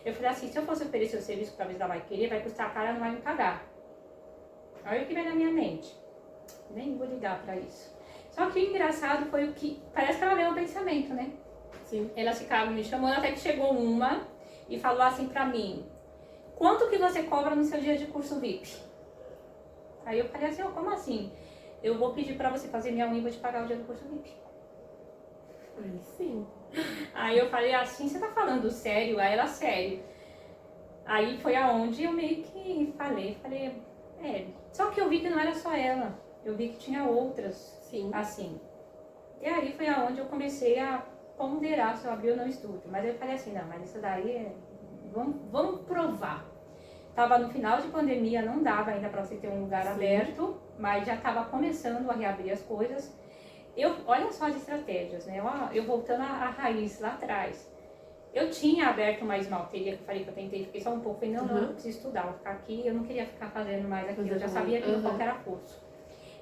Eu falei assim, se eu fosse oferecer o serviço que talvez ela vai querer, vai custar caro, ela não vai me pagar. Olha o que vem na minha mente. Nem vou ligar pra isso. Só que o engraçado foi o que... Parece que ela leu o pensamento, né? Sim. Elas ficavam me chamando, até que chegou uma e falou assim pra mim, quanto que você cobra no seu dia de curso VIP? Aí eu falei assim, como assim? Eu vou pedir pra você fazer minha unha e vou te pagar o dia do curso VIP. Aí sim. Aí eu falei assim, você tá falando sério? Aí ela, sério. Aí foi aonde eu meio que falei, só que eu vi que não era só ela. Eu vi que tinha outras, sim, assim. E aí foi aonde eu comecei a ponderar se eu abrir ou não estúdio. Mas eu falei assim, não, mas isso daí é... Vamos provar. Tava no final de pandemia, não dava ainda para você ter um lugar aberto, mas já estava começando a reabrir as coisas. Olha só as estratégias, né? Eu voltando à raiz lá atrás. Eu tinha aberto uma esmalteria, que eu falei que eu tentei, fiquei só um pouco, falei, não, eu preciso estudar, vou ficar aqui, eu não queria ficar fazendo mais aquilo, eu já sabia qual que era curso.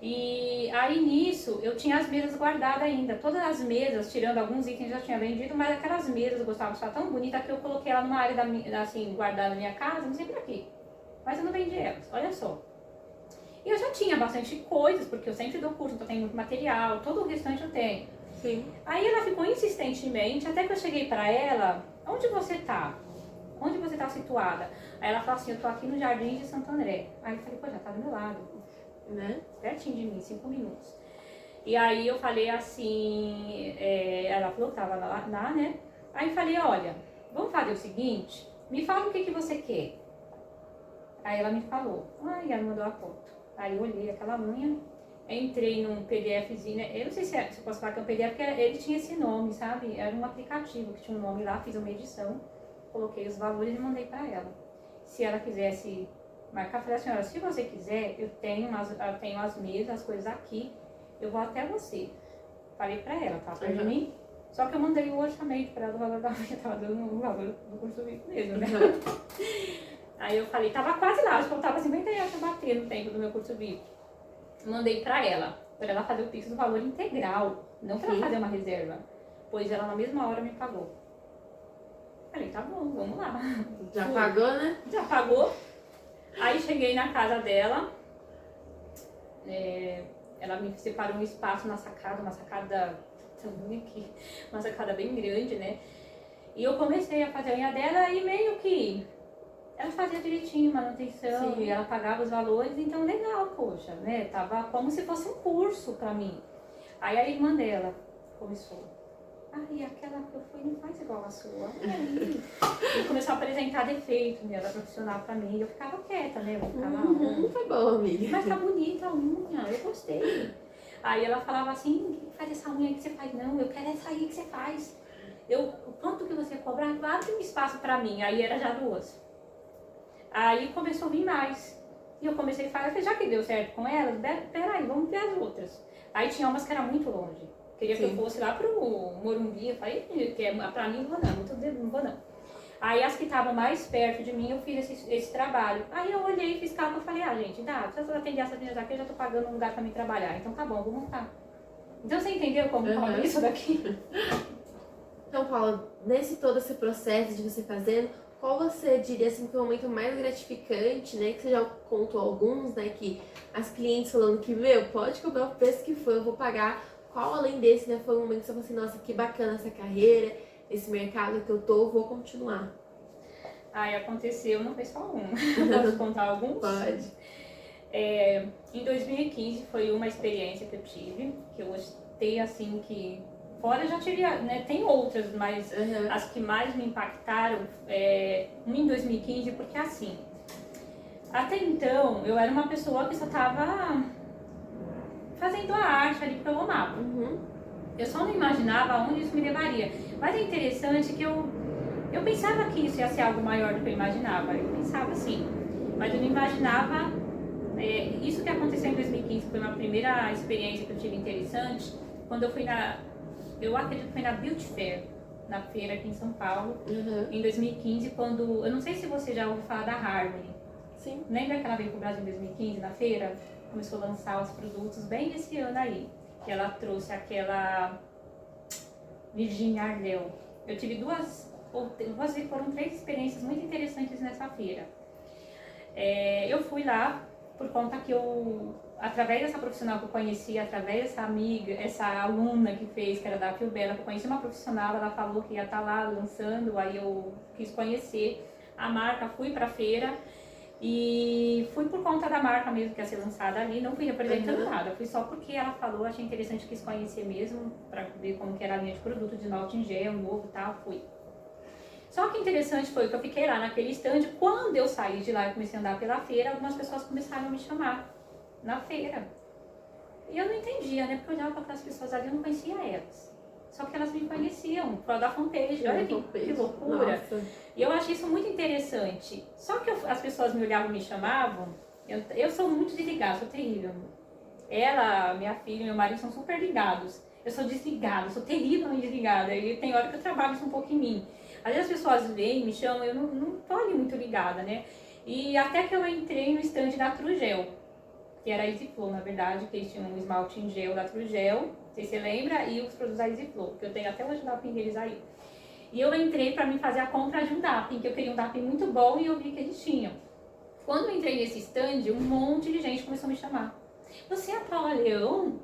E aí nisso, eu tinha as mesas guardadas ainda, todas as mesas, tirando alguns itens que eu já tinha vendido, mas aquelas mesas eu gostava de estar tão bonita que eu coloquei ela numa área assim, guardada na minha casa, não sei pra quê. Mas eu não vendi elas, olha só. E eu já tinha bastante coisas, porque eu sempre dou curso, então eu tenho muito material, todo o restante eu tenho. Sim. Aí ela ficou insistentemente, até que eu cheguei pra ela, onde você tá? Onde você tá situada? Aí ela falou assim, eu tô aqui no Jardim de Santo André. Aí eu falei, pô, já tá do meu lado. Né? Pertinho de mim, 5 minutos. E aí eu falei assim, ela falou que tava lá, né? Aí eu falei, olha, vamos fazer o seguinte, me fala o que você quer. Aí ela me falou, ela mandou a foto. Aí eu olhei aquela unha, entrei num PDFzinho, né? Eu não sei se eu posso falar que é um PDF, porque ele tinha esse nome, sabe? Era um aplicativo que tinha um nome lá, fiz uma edição, coloquei os valores e mandei pra ela. Se ela quisesse marcar, falei assim, olha, se você quiser, eu tenho as mesas, as coisas aqui, eu vou até você. Falei pra ela, tá perto de mim? Só que eu mandei o orçamento pra ela do valor da unha, tava dando o valor do curso VIP mesmo, né? Aí eu falei, tava quase lá, acho que faltava 50 reais pra bater no tempo do meu curso VIP. Mandei pra ela fazer o Pix do valor integral, não pra ela fazer uma reserva, pois ela na mesma hora me pagou. Falei, tá bom, vamos lá. Já pagou, né? Já pagou. Aí cheguei na casa dela, ela me separou um espaço na sacada, uma sacada bem grande, né? E eu comecei a fazer a unha dela e meio que ela fazia direitinho, manutenção, e ela pagava os valores, então legal, poxa, né? Tava como se fosse um curso pra mim. Aí a irmã dela começou. Aquela que eu fui não faz igual a sua. E começou a apresentar defeito, né? Ela profissional pra mim. E eu ficava quieta, né? Eu ficava, Foi bom, amiga. mas tá bonita a unha, eu gostei. Aí ela falava assim, faz essa unha que você faz. Não, eu quero essa aí que você faz. O quanto que você cobrar, abre um espaço pra mim. Aí era já 2. Aí começou a vir mais. E eu comecei a falar, eu falei, já que deu certo com elas, peraí, vamos ver as outras. Aí tinha umas que eram muito longe. Queria que eu fosse lá pro Morumbi, eu falei, que pra mim não vou não, não vou não. Aí as que estavam mais perto de mim, eu fiz esse trabalho. Aí eu olhei e fiz cálculo e falei, gente, dá, se eu atender essas meninas aqui, eu já tô pagando um lugar pra mim trabalhar. Então tá bom, vou montar. Então você entendeu como rola isso daqui? Então, Paula, nesse todo esse processo de você fazendo, qual você diria assim, que foi o momento mais gratificante, né? Que você já contou alguns, né? Que as clientes falando que, pode cobrar o preço que for, eu vou pagar. Qual além desse, né? Foi um momento que você falou assim, nossa, que bacana essa carreira, esse mercado que eu tô, vou continuar. Aconteceu, não foi só um. Posso contar alguns? Pode. Em 2015 foi uma experiência que eu tive, que eu gostei assim que... Fora eu já tive, né, tem outras, mas as que mais me impactaram, em 2015, porque assim, até então eu era uma pessoa que só tava fazendo a arte ali porque eu amava. Eu só não imaginava onde isso me levaria. Mas é interessante que eu pensava que isso ia ser algo maior do que eu imaginava. Eu pensava assim, mas eu não imaginava isso que aconteceu em 2015, foi uma primeira experiência que eu tive interessante, quando eu fui eu acredito que foi na Beauty Fair, na feira aqui em São Paulo, em 2015, quando, eu não sei se você já ouviu falar da Harmony. Sim. Lembra que ela veio para o Brasil em 2015, na feira? Começou a lançar os produtos bem nesse ano aí, que ela trouxe aquela Virginia Ardell. Eu tive foram 3 experiências muito interessantes nessa feira. Eu fui lá por conta que através dessa profissional que eu conheci, através dessa amiga, essa aluna que fez, que era da Fiobella, que eu conheci uma profissional, ela falou que ia estar lá lançando, aí eu quis conhecer a marca, fui pra feira e fui por conta da marca mesmo que ia ser lançada ali, não fui representando nada, fui só porque ela falou, achei interessante, quis conhecer mesmo, pra ver como que era a linha de produto, de esmalte em gel, novo e tal, fui. Só que interessante foi que eu fiquei lá naquele stand, quando eu saí de lá e comecei a andar pela feira, algumas pessoas começaram a me chamar na feira. E eu não entendia, né? Porque eu olhava para aquelas pessoas ali, eu não conhecia elas. Só que elas me conheciam, por causa da fanpage. Olha que loucura. Nossa. E eu achei isso muito interessante. Só que as pessoas me olhavam e me chamavam. Eu sou muito desligada, sou terrível. Ela, minha filha e meu marido são super ligados. Eu sou desligada, sou terrivelmente desligada. E tem hora que eu trabalho isso um pouco em mim. Às vezes as pessoas vêm, me chamam, eu não tô ali muito ligada, né? E até que eu entrei no stand da Trugel, que era a EasyFlow, na verdade, que eles tinham um esmalte em gel da Trugel, não sei se você lembra, e os produtos da EasyFlow, que eu tenho até hoje o DAPIN deles aí. E eu entrei para mim fazer a compra de um DAPIN, que eu queria um DAPIN muito bom e eu vi que eles tinham. Quando eu entrei nesse stand, um monte de gente começou a me chamar. Você é a Paula Leão?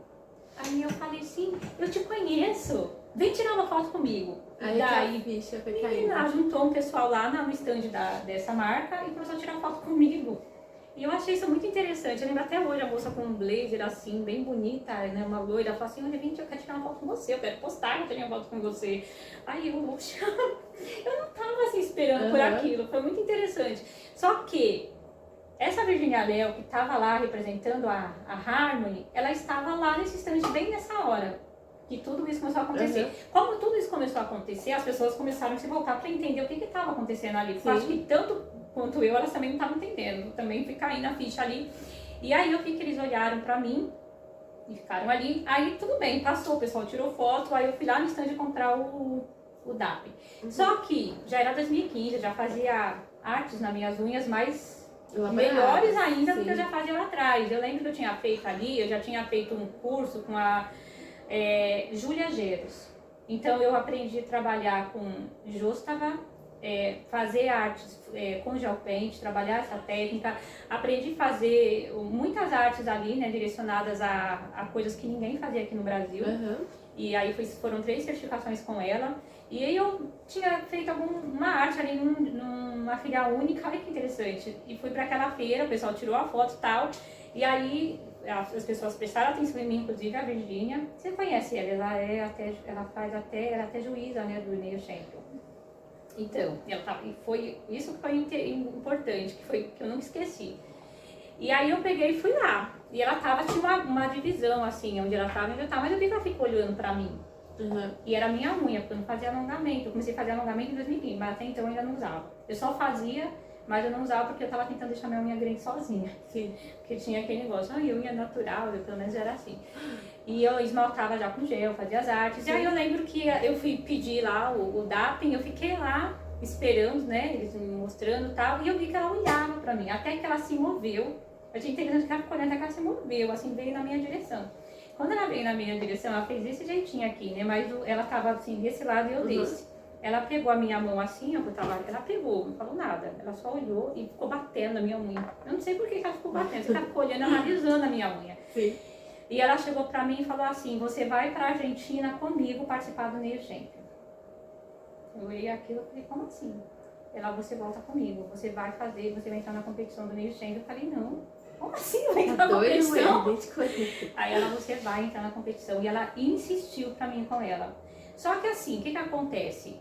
Aí eu falei, sim, eu te conheço. Vem tirar uma foto comigo. Aí daí, a ficha foi menina, caindo. juntou um pessoal lá no stand dessa marca e começou a tirar foto comigo. E eu achei isso muito interessante. Eu lembro até hoje a moça com um blazer assim, bem bonita, né? Uma loira. Ela falou assim, olha, eu quero tirar uma foto com você, eu quero postar que eu tenho uma foto com você. Aí eu, poxa, eu não tava assim esperando por aquilo. Foi muito interessante. Só que essa Virginia Léo, que estava lá representando a Harmony, ela estava lá nesse stand bem nessa hora que tudo isso começou a acontecer. Como tudo isso começou a acontecer, as pessoas começaram a se voltar para entender o que estava acontecendo ali. Porque eu acho que tanto quanto eu, elas também não estavam entendendo. Eu também fui caindo a ficha ali. E aí eu vi que eles olharam para mim e ficaram ali. Aí tudo bem, passou, o pessoal tirou foto, aí eu fui lá no stand comprar o DAP. Só que já era 2015, eu já fazia artes nas minhas unhas, mas melhores ainda do que eu já fazia lá atrás. Eu lembro que eu tinha feito ali, eu já tinha feito um curso com a Júlia Geros. Então eu aprendi a trabalhar com Justava, fazer artes com gel paint, trabalhar essa técnica. Aprendi a fazer muitas artes ali, né, direcionadas a coisas que ninguém fazia aqui no Brasil. E aí foram 3 certificações com ela. E aí eu tinha feito uma arte ali numa filha única, olha que interessante. E fui para aquela feira, o pessoal tirou a foto e tal. E aí as pessoas prestaram atenção em mim, inclusive a Virgínia. Você conhece ela? Ela é até juíza, né, do Nail Champion. Então, foi isso que foi importante, que eu nunca esqueci. E aí eu peguei e fui lá. E ela tinha uma divisão assim, onde ela estava, mas eu vi que ela ficou olhando pra mim. E era minha unha, porque eu não fazia alongamento. Eu comecei a fazer alongamento em 2015, mas até então eu ainda não usava. Eu só fazia, mas eu não usava porque eu tava tentando deixar minha unha grande sozinha. Sim. Porque tinha aquele negócio, unha natural, pelo menos era assim. E eu esmaltava já com gel, fazia as artes. Sim. E aí eu lembro que eu fui pedir lá o DAPIN, eu fiquei lá esperando, né, eles me mostrando e tal. E eu vi que ela olhava pra mim, até que ela se moveu. Eu tinha interessante que ela ficou olhando, até que ela se moveu, assim, veio na minha direção. Quando ela veio na minha direção, ela fez desse jeitinho aqui, né? Mas ela tava assim, desse lado e eu desse. Ela pegou a minha mão assim, ó, ela pegou, não falou nada. Ela só olhou e ficou batendo na minha unha. Eu não sei por que ela ficou batendo, ela ficou olhando, analisando a minha unha. Sim. E ela chegou pra mim e falou assim, você vai pra Argentina comigo participar do Nail Champion. Eu olhei aquilo e falei, como assim? Ela, você volta comigo, você vai entrar na competição do Nail Champion. Eu falei, não. Como assim vai entrar na competição? Aí ela, você vai entrar na competição. E ela insistiu pra mim com ela. Só que assim, o que acontece?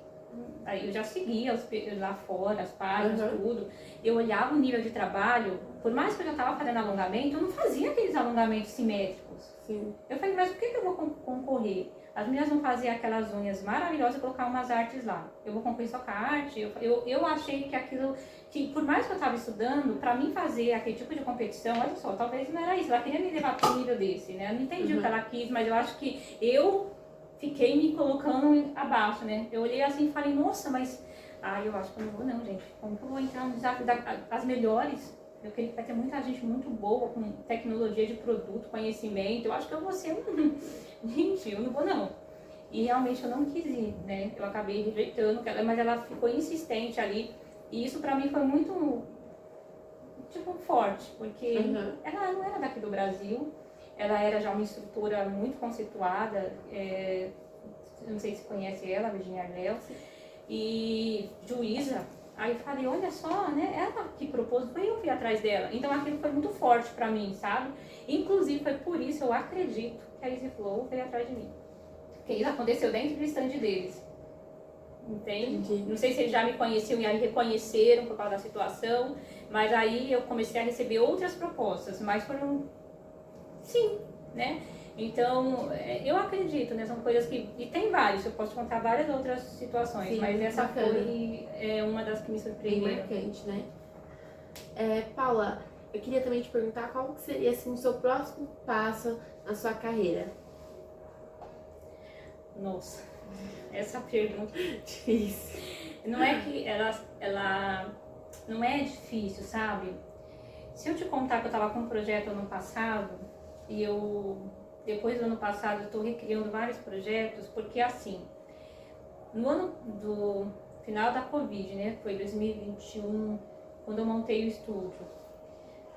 Aí eu já seguia lá fora, as páginas, tudo. Eu olhava o nível de trabalho, por mais que eu já tava fazendo alongamento, eu não fazia aqueles alongamentos simétricos. Sim. Eu falei, mas por que eu vou concorrer? As meninas vão fazer aquelas unhas maravilhosas e colocar umas artes lá. Eu vou concorrer só com a arte. Eu achei que aquilo, que por mais que eu estava estudando, para mim fazer aquele tipo de competição, olha só, talvez não era isso. Ela queria me levar para um nível desse, né? Eu não entendi o que ela quis, mas eu acho que eu fiquei me colocando abaixo, né? Eu olhei assim e falei, nossa, mas... eu acho que eu não vou não, gente. Como que eu vou entrar no desafio das melhores? Eu creio que vai ter muita gente muito boa, com tecnologia de produto, conhecimento. Eu acho que eu vou ser Gente, eu não vou não. E realmente eu não quis ir, né? Eu acabei rejeitando, mas ela ficou insistente ali. E isso pra mim foi muito, forte. Porque ela não era daqui do Brasil. Ela era já uma instrutora muito conceituada. Não sei se conhece ela, Virginia Léo. E juíza. Aí eu falei, olha só, né? Ela que propôs, foi eu que fui atrás dela. Então aquilo foi muito forte pra mim, sabe? Inclusive foi por isso, eu acredito, que a EasyFlow veio atrás de mim. Porque isso aconteceu dentro do stand deles. Entende? Entendi. Não sei se eles já me conheciam e aí reconheceram por causa da situação. Mas aí eu comecei a receber outras propostas. Mas foram... Sim, né? Então, eu acredito, né? São coisas que... E tem vários, eu posso contar várias outras situações, Sim, mas essa bacana. foi uma das que me Bem surpreendeu. marcante, né? Paula, eu queria também te perguntar qual que seria assim, o seu próximo passo na sua carreira? Nossa, essa pergunta... Difícil. Não é que ela não é difícil, sabe? Se eu te contar que eu estava com um projeto ano passado e depois do ano passado, eu estou recriando vários projetos, porque assim, no ano do final da Covid, né, foi 2021, quando eu montei o estúdio.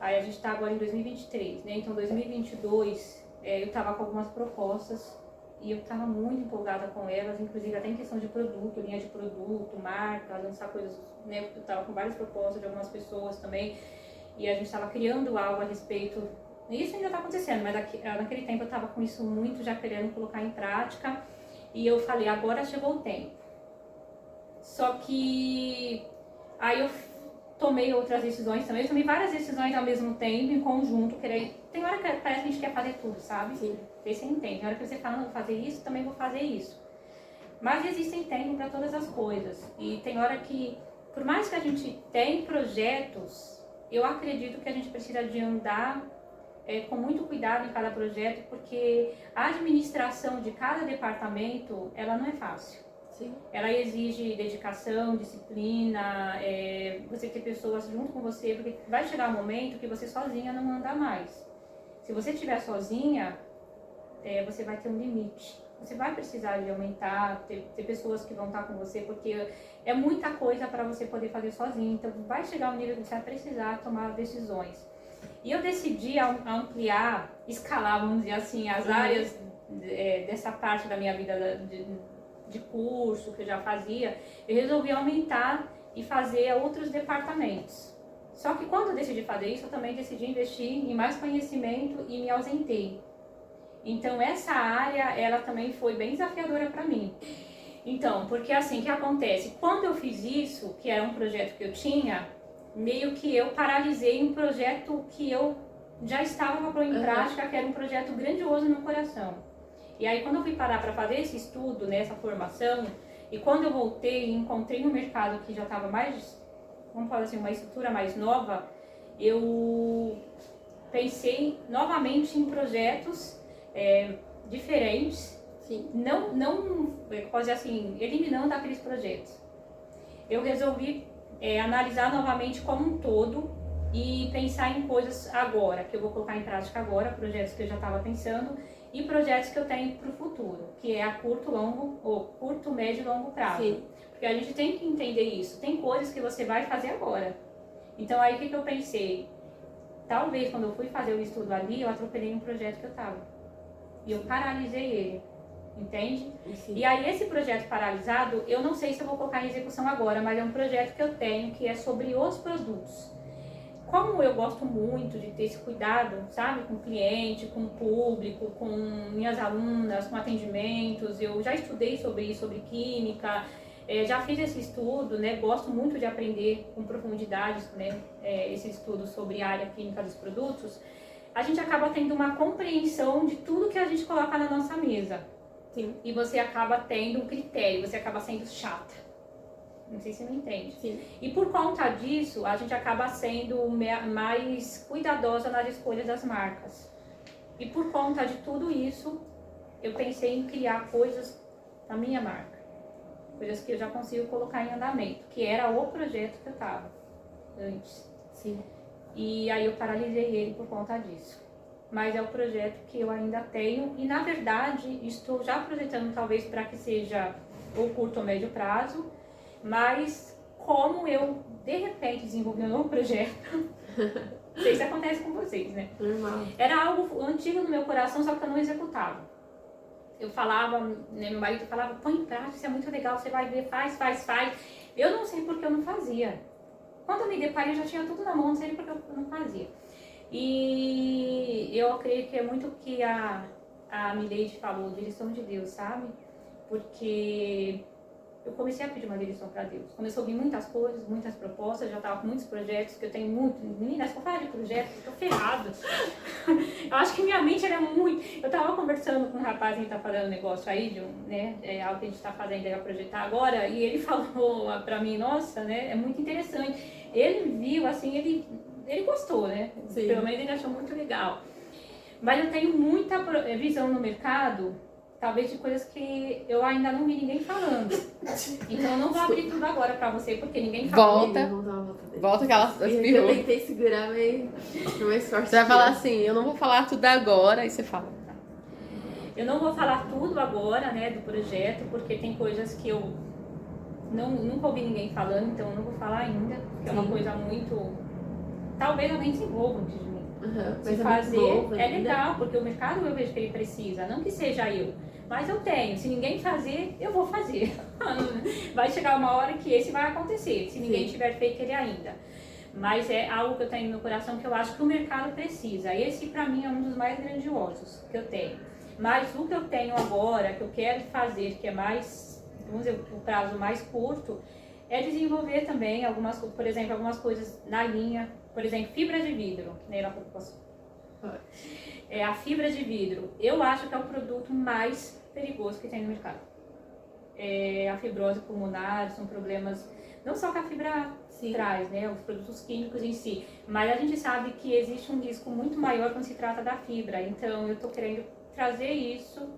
Aí a gente está agora em 2023, né, então 2022 eu estava com algumas propostas e eu estava muito empolgada com elas, inclusive até em questão de produto, linha de produto, marca, lançar coisas, né, porque eu estava com várias propostas de algumas pessoas também, e a gente estava criando algo a respeito. Isso ainda está acontecendo, mas naquele tempo eu estava com isso muito já querendo colocar em prática, e eu falei, agora chegou o tempo. Só que aí eu tomei outras decisões também, eu tomei várias decisões ao mesmo tempo, em conjunto, tem hora que parece que a gente quer fazer tudo, sabe? Sim. Aí você entende, na hora que você fala, não, vou fazer isso, também vou fazer isso. Mas existem tempos para todas as coisas, e tem hora que, por mais que a gente tenha projetos, eu acredito que a gente precisa de andar com muito cuidado em cada projeto, porque a administração de cada departamento, ela não é fácil. Sim. Ela exige dedicação, disciplina, você ter pessoas junto com você, porque vai chegar um momento que você sozinha não anda mais. Se você estiver sozinha, você vai ter um limite. Você vai precisar de aumentar, ter pessoas que vão estar com você, porque é muita coisa para você poder fazer sozinho. Então vai chegar um nível que você vai precisar tomar decisões. E eu decidi ampliar, escalar, vamos dizer assim, as áreas dessa parte da minha vida de curso que eu já fazia. Eu resolvi aumentar e fazer outros departamentos. Só que quando eu decidi fazer isso, eu também decidi investir em mais conhecimento e me ausentei. Então essa área, ela também foi bem desafiadora para mim. Então, porque assim, o que acontece? Quando eu fiz isso, que era um projeto que eu tinha, meio que eu paralisei um projeto que eu já estava para pôr em prática, que era um projeto grandioso no meu coração. E aí quando eu fui parar para fazer esse estudo, nessa formação, e quando eu voltei e encontrei um mercado que já estava mais, vamos falar assim, uma estrutura mais nova, eu pensei novamente em projetos diferentes. Sim. Não pode dizer assim, eliminando aqueles projetos. Eu resolvi analisar novamente como um todo e pensar em coisas agora, que eu vou colocar em prática agora, projetos que eu já estava pensando e projetos que eu tenho para o futuro, que é a curto, médio e longo prazo. Sim. Porque a gente tem que entender isso. Tem coisas que você vai fazer agora. Então aí o que eu pensei? Talvez quando eu fui fazer o estudo ali, eu atropelei um projeto que eu estava. E eu paralisei ele. Entende? Sim. E aí esse projeto paralisado, eu não sei se eu vou colocar em execução agora, mas é um projeto que eu tenho que é sobre os produtos. Como eu gosto muito de ter esse cuidado, sabe, com o cliente, com o público, com minhas alunas, com atendimentos, eu já estudei sobre isso, sobre química, já fiz esse estudo, né, gosto muito de aprender com profundidade, né, esse estudo sobre a área química dos produtos, a gente acaba tendo uma compreensão de tudo que a gente coloca na nossa mesa. Sim. E você acaba tendo um critério, você acaba sendo chata. Não sei se você me entende. Sim. E por conta disso, a gente acaba sendo mais cuidadosa nas escolhas das marcas. E por conta de tudo isso, eu pensei em criar coisas da minha marca. Coisas que eu já consigo colocar em andamento, que era o projeto que eu estava antes. Sim. E aí eu paralisei ele por conta disso. Mas é o projeto que eu ainda tenho e, na verdade, estou já projetando talvez para que seja o curto ou médio prazo, mas como eu, de repente, desenvolvi um novo projeto, não sei se acontece com vocês, né? Normal. Era algo antigo no meu coração, só que eu não executava. Eu falava, né, meu marido falava, põe em prática, isso é muito legal, você vai ver, faz. Eu não sei porque eu não fazia. Quando eu me deparei, eu já tinha tudo na mão, não sei porque eu não fazia. E eu creio que é muito o que a Mileide falou, direção de Deus, sabe? Porque eu comecei a pedir uma direção para Deus. Começou a vir muitas coisas, muitas propostas, já estava com muitos projetos, que eu tenho muito. Meninas, se eu falar de projetos, eu tô ferrada. acho que minha mente era muito... Eu tava conversando com um rapaz que tá fazendo um negócio aí, de né, algo que a gente tá fazendo aí a projetar agora, e ele falou pra mim, nossa, né, é muito interessante. Ele viu, assim, ele gostou, né? Sim. Pelo menos ele achou muito legal. Mas eu tenho muita visão no mercado, talvez de coisas que eu ainda não vi ninguém falando. Então eu não vou abrir tudo agora pra você, porque ninguém falou. Volta que ela Eu espirrou. tentei segurar, mas foi mais forte. Você vai falar assim, eu não vou falar tudo agora, aí você fala. Eu não vou falar tudo agora, né, do projeto, porque tem coisas que eu nunca ouvi ninguém falando, então eu não vou falar ainda, porque é uma coisa muito... Talvez alguém desenvolva antes de mim. Se fazer é legal, porque o mercado eu vejo que ele precisa, não que seja eu, mas eu tenho. Se ninguém fazer, eu vou fazer. Vai chegar uma hora que esse vai acontecer, se ninguém tiver feito ele ainda. Mas é algo que eu tenho no meu coração que eu acho que o mercado precisa. Esse pra mim é um dos mais grandiosos que eu tenho. Mas o que eu tenho agora, que eu quero fazer, que é mais, vamos dizer, o prazo mais curto, é desenvolver também algumas, por exemplo, algumas coisas na linha, por exemplo, fibra de vidro. Neila, posso? A fibra de vidro, eu acho que é o produto mais perigoso que tem no mercado. A fibrose pulmonar, são problemas, não só que a fibra traz, né, os produtos químicos em si, mas a gente sabe que existe um risco muito maior quando se trata da fibra. Então eu estou querendo trazer isso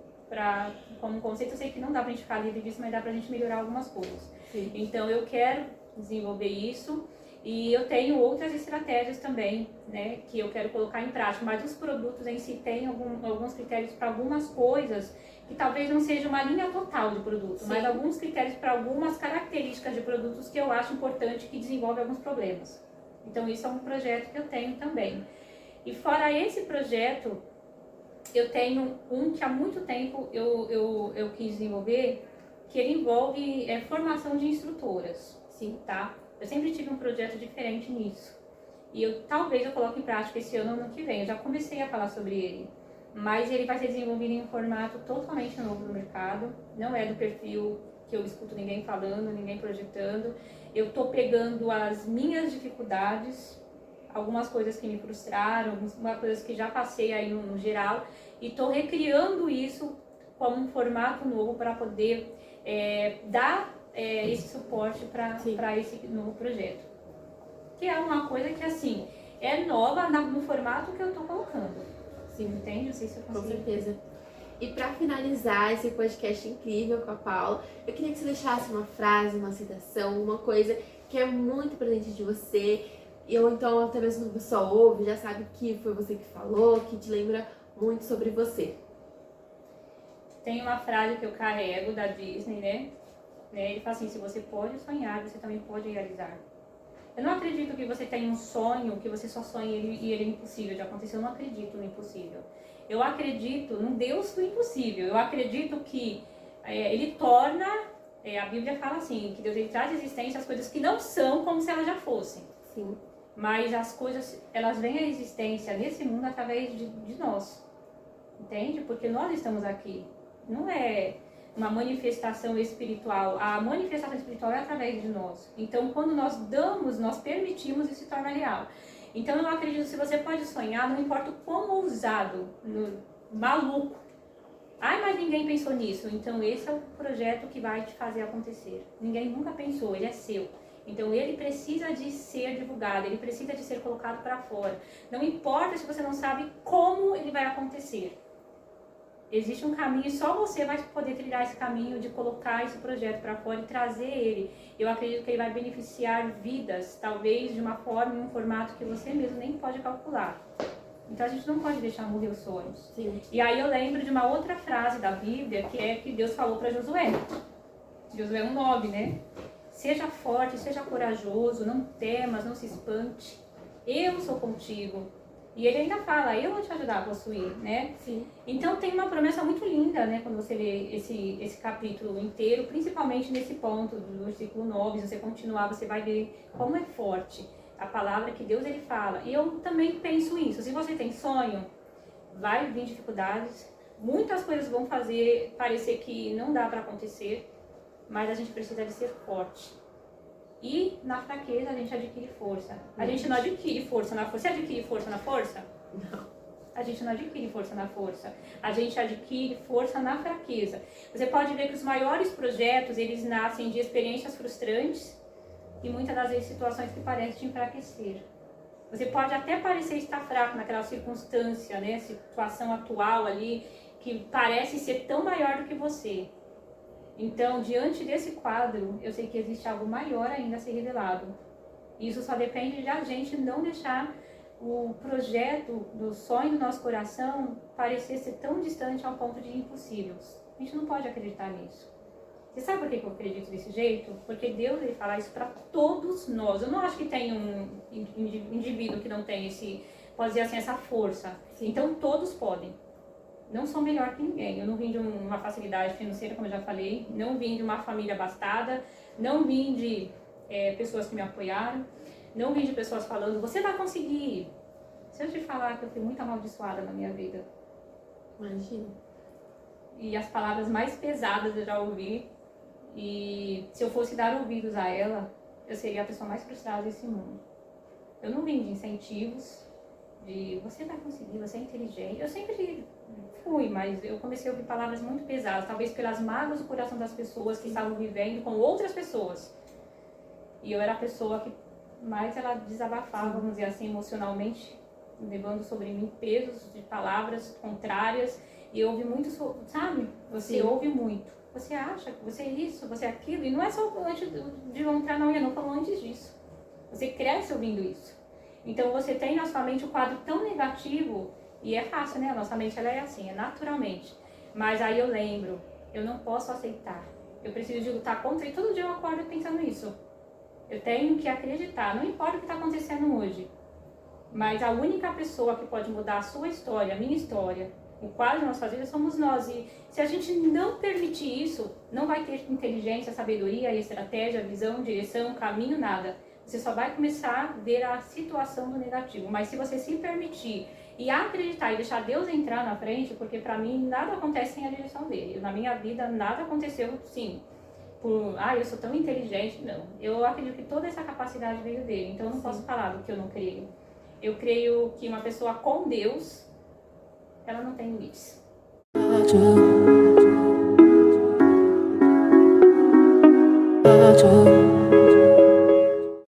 como conceito. Eu sei que não dá pra gente ficar livre disso, mas dá pra gente melhorar algumas coisas. Sim. Então eu quero desenvolver isso e eu tenho outras estratégias também, né, que eu quero colocar em prática, mas os produtos em si têm alguns critérios para algumas coisas que talvez não seja uma linha total de produto, mas alguns critérios para algumas características de produtos que eu acho importante, que desenvolve alguns problemas. Então isso é um projeto que eu tenho também. E fora esse projeto, eu tenho um que há muito tempo eu quis desenvolver, que ele envolve formação de instrutoras. Sim, tá? Eu sempre tive um projeto diferente nisso. E talvez eu coloque em prática esse ano ou ano que vem. Eu já comecei a falar sobre ele. Mas ele vai ser desenvolvido em um formato totalmente novo no mercado. Não é do perfil que eu escuto ninguém falando, ninguém projetando. Eu estou pegando as minhas dificuldades, algumas coisas que me frustraram, algumas coisas que já passei aí no geral, e estou recriando isso como um formato novo para poder dar esse suporte para esse novo projeto. Que é uma coisa que, assim, é nova no formato que eu estou colocando. Sim, entende? Não sei se eu consigo. Com certeza. E para finalizar esse podcast incrível com a Paula, eu queria que você deixasse uma frase, uma citação, uma coisa que é muito presente de você, ou então até mesmo quando a pessoa ouve, já sabe que foi você que falou, que te lembra muito sobre você. Tem uma frase que eu carrego da Disney, né? Ele fala assim: se você pode sonhar, você também pode realizar. Eu não acredito que você tenha um sonho, que você só sonhe e ele é impossível de acontecer. Eu não acredito no impossível. Eu acredito num Deus do impossível. Eu acredito que ele torna, a Bíblia fala assim, que Deus ele traz à existência as coisas que não são como se elas já fossem. Sim. Mas as coisas, elas vêm à existência nesse mundo através de nós. Entende? Porque nós estamos aqui. Não é uma manifestação espiritual. A manifestação espiritual é através de nós. Então, quando nós damos, nós permitimos, isso se torna real. Então, eu acredito que se você pode sonhar, não importa o quão ousado, maluco. Ai, mas ninguém pensou nisso. Então, esse é o projeto que vai te fazer acontecer. Ninguém nunca pensou, ele é seu. Então, ele precisa de ser divulgado, ele precisa de ser colocado para fora. Não importa se você não sabe como ele vai acontecer. Existe um caminho e só você vai poder trilhar esse caminho de colocar esse projeto para fora e trazer ele. Eu acredito que ele vai beneficiar vidas, talvez de uma forma, em um formato que você mesmo nem pode calcular. Então a gente não pode deixar morrer os sonhos. Sim. E aí eu lembro de uma outra frase da Bíblia, que é que Deus falou para Josué. Josué 1:9, né? Seja forte, seja corajoso, não temas, não se espante. Eu sou contigo. E ele ainda fala, eu vou te ajudar a possuir, né? Sim. Então tem uma promessa muito linda, né? Quando você lê esse capítulo inteiro, principalmente nesse ponto do versículo 9, se você continuar, você vai ver como é forte a palavra que Deus ele fala. E eu também penso isso. Se você tem sonho, vai vir dificuldades. Muitas coisas vão fazer parecer que não dá para acontecer, mas a gente precisa de ser forte. E na fraqueza a gente adquire força. A gente não adquire força na força. Você adquire força na força? Não. A gente não adquire força na força, a gente adquire força na fraqueza. Você pode ver que os maiores projetos, eles nascem de experiências frustrantes e muitas das vezes situações que parecem te enfraquecer. Você pode até parecer estar fraco naquela circunstância, né, situação atual ali, que parece ser tão maior do que você. Então, diante desse quadro, eu sei que existe algo maior ainda a ser revelado. Isso só depende de a gente não deixar o projeto do sonho do nosso coração parecer ser tão distante ao ponto de impossível. A gente não pode acreditar nisso. Você sabe por que eu acredito desse jeito? Porque Deus ele fala isso para todos nós. Eu não acho que tem um indivíduo que não tem pode dizer assim, essa força. Sim. Então todos podem. Não sou melhor que ninguém. Eu não vim de uma facilidade financeira, como eu já falei. Não vim de uma família abastada. Não vim de pessoas que me apoiaram. Não vim de pessoas falando, você vai conseguir. Se eu te falar que eu fui muito amaldiçoada na minha vida. Imagina. E as palavras mais pesadas eu já ouvi. E se eu fosse dar ouvidos a ela, eu seria a pessoa mais frustrada desse mundo. Eu não vim de incentivos, de você vai conseguir, você é inteligente. Eu sempre fui, mas eu comecei a ouvir palavras muito pesadas, talvez pelas mágoas do coração das pessoas que estavam vivendo com outras pessoas. E eu era a pessoa que mais ela desabafava, vamos dizer assim, emocionalmente, levando sobre mim pesos de palavras contrárias. E eu ouvi muito, sabe? Você Sim. ouve muito. Você acha que você é isso, você é aquilo. E não é só antes de eu entrar na não falou antes disso. Você cresce ouvindo isso. Então você tem na sua mente um quadro tão negativo, e é fácil, né? A nossa mente ela é assim, é naturalmente. Mas aí eu lembro, eu não posso aceitar. Eu preciso de lutar contra, e todo dia eu acordo pensando nisso. Eu tenho que acreditar, não importa o que está acontecendo hoje. Mas a única pessoa que pode mudar a sua história, a minha história, o quadro da nossa vida somos nós. E se a gente não permitir isso, não vai ter inteligência, sabedoria, estratégia, visão, direção, caminho, nada. Você só vai começar a ver a situação do negativo. Mas se você se permitir e acreditar e deixar Deus entrar na frente, porque para mim nada acontece sem a direção dele. Na minha vida nada aconteceu, sim, eu sou tão inteligente. Não, eu acredito que toda essa capacidade veio dele. Então eu não posso falar do que eu não creio. Eu creio que uma pessoa com Deus, ela não tem limites. Tchau.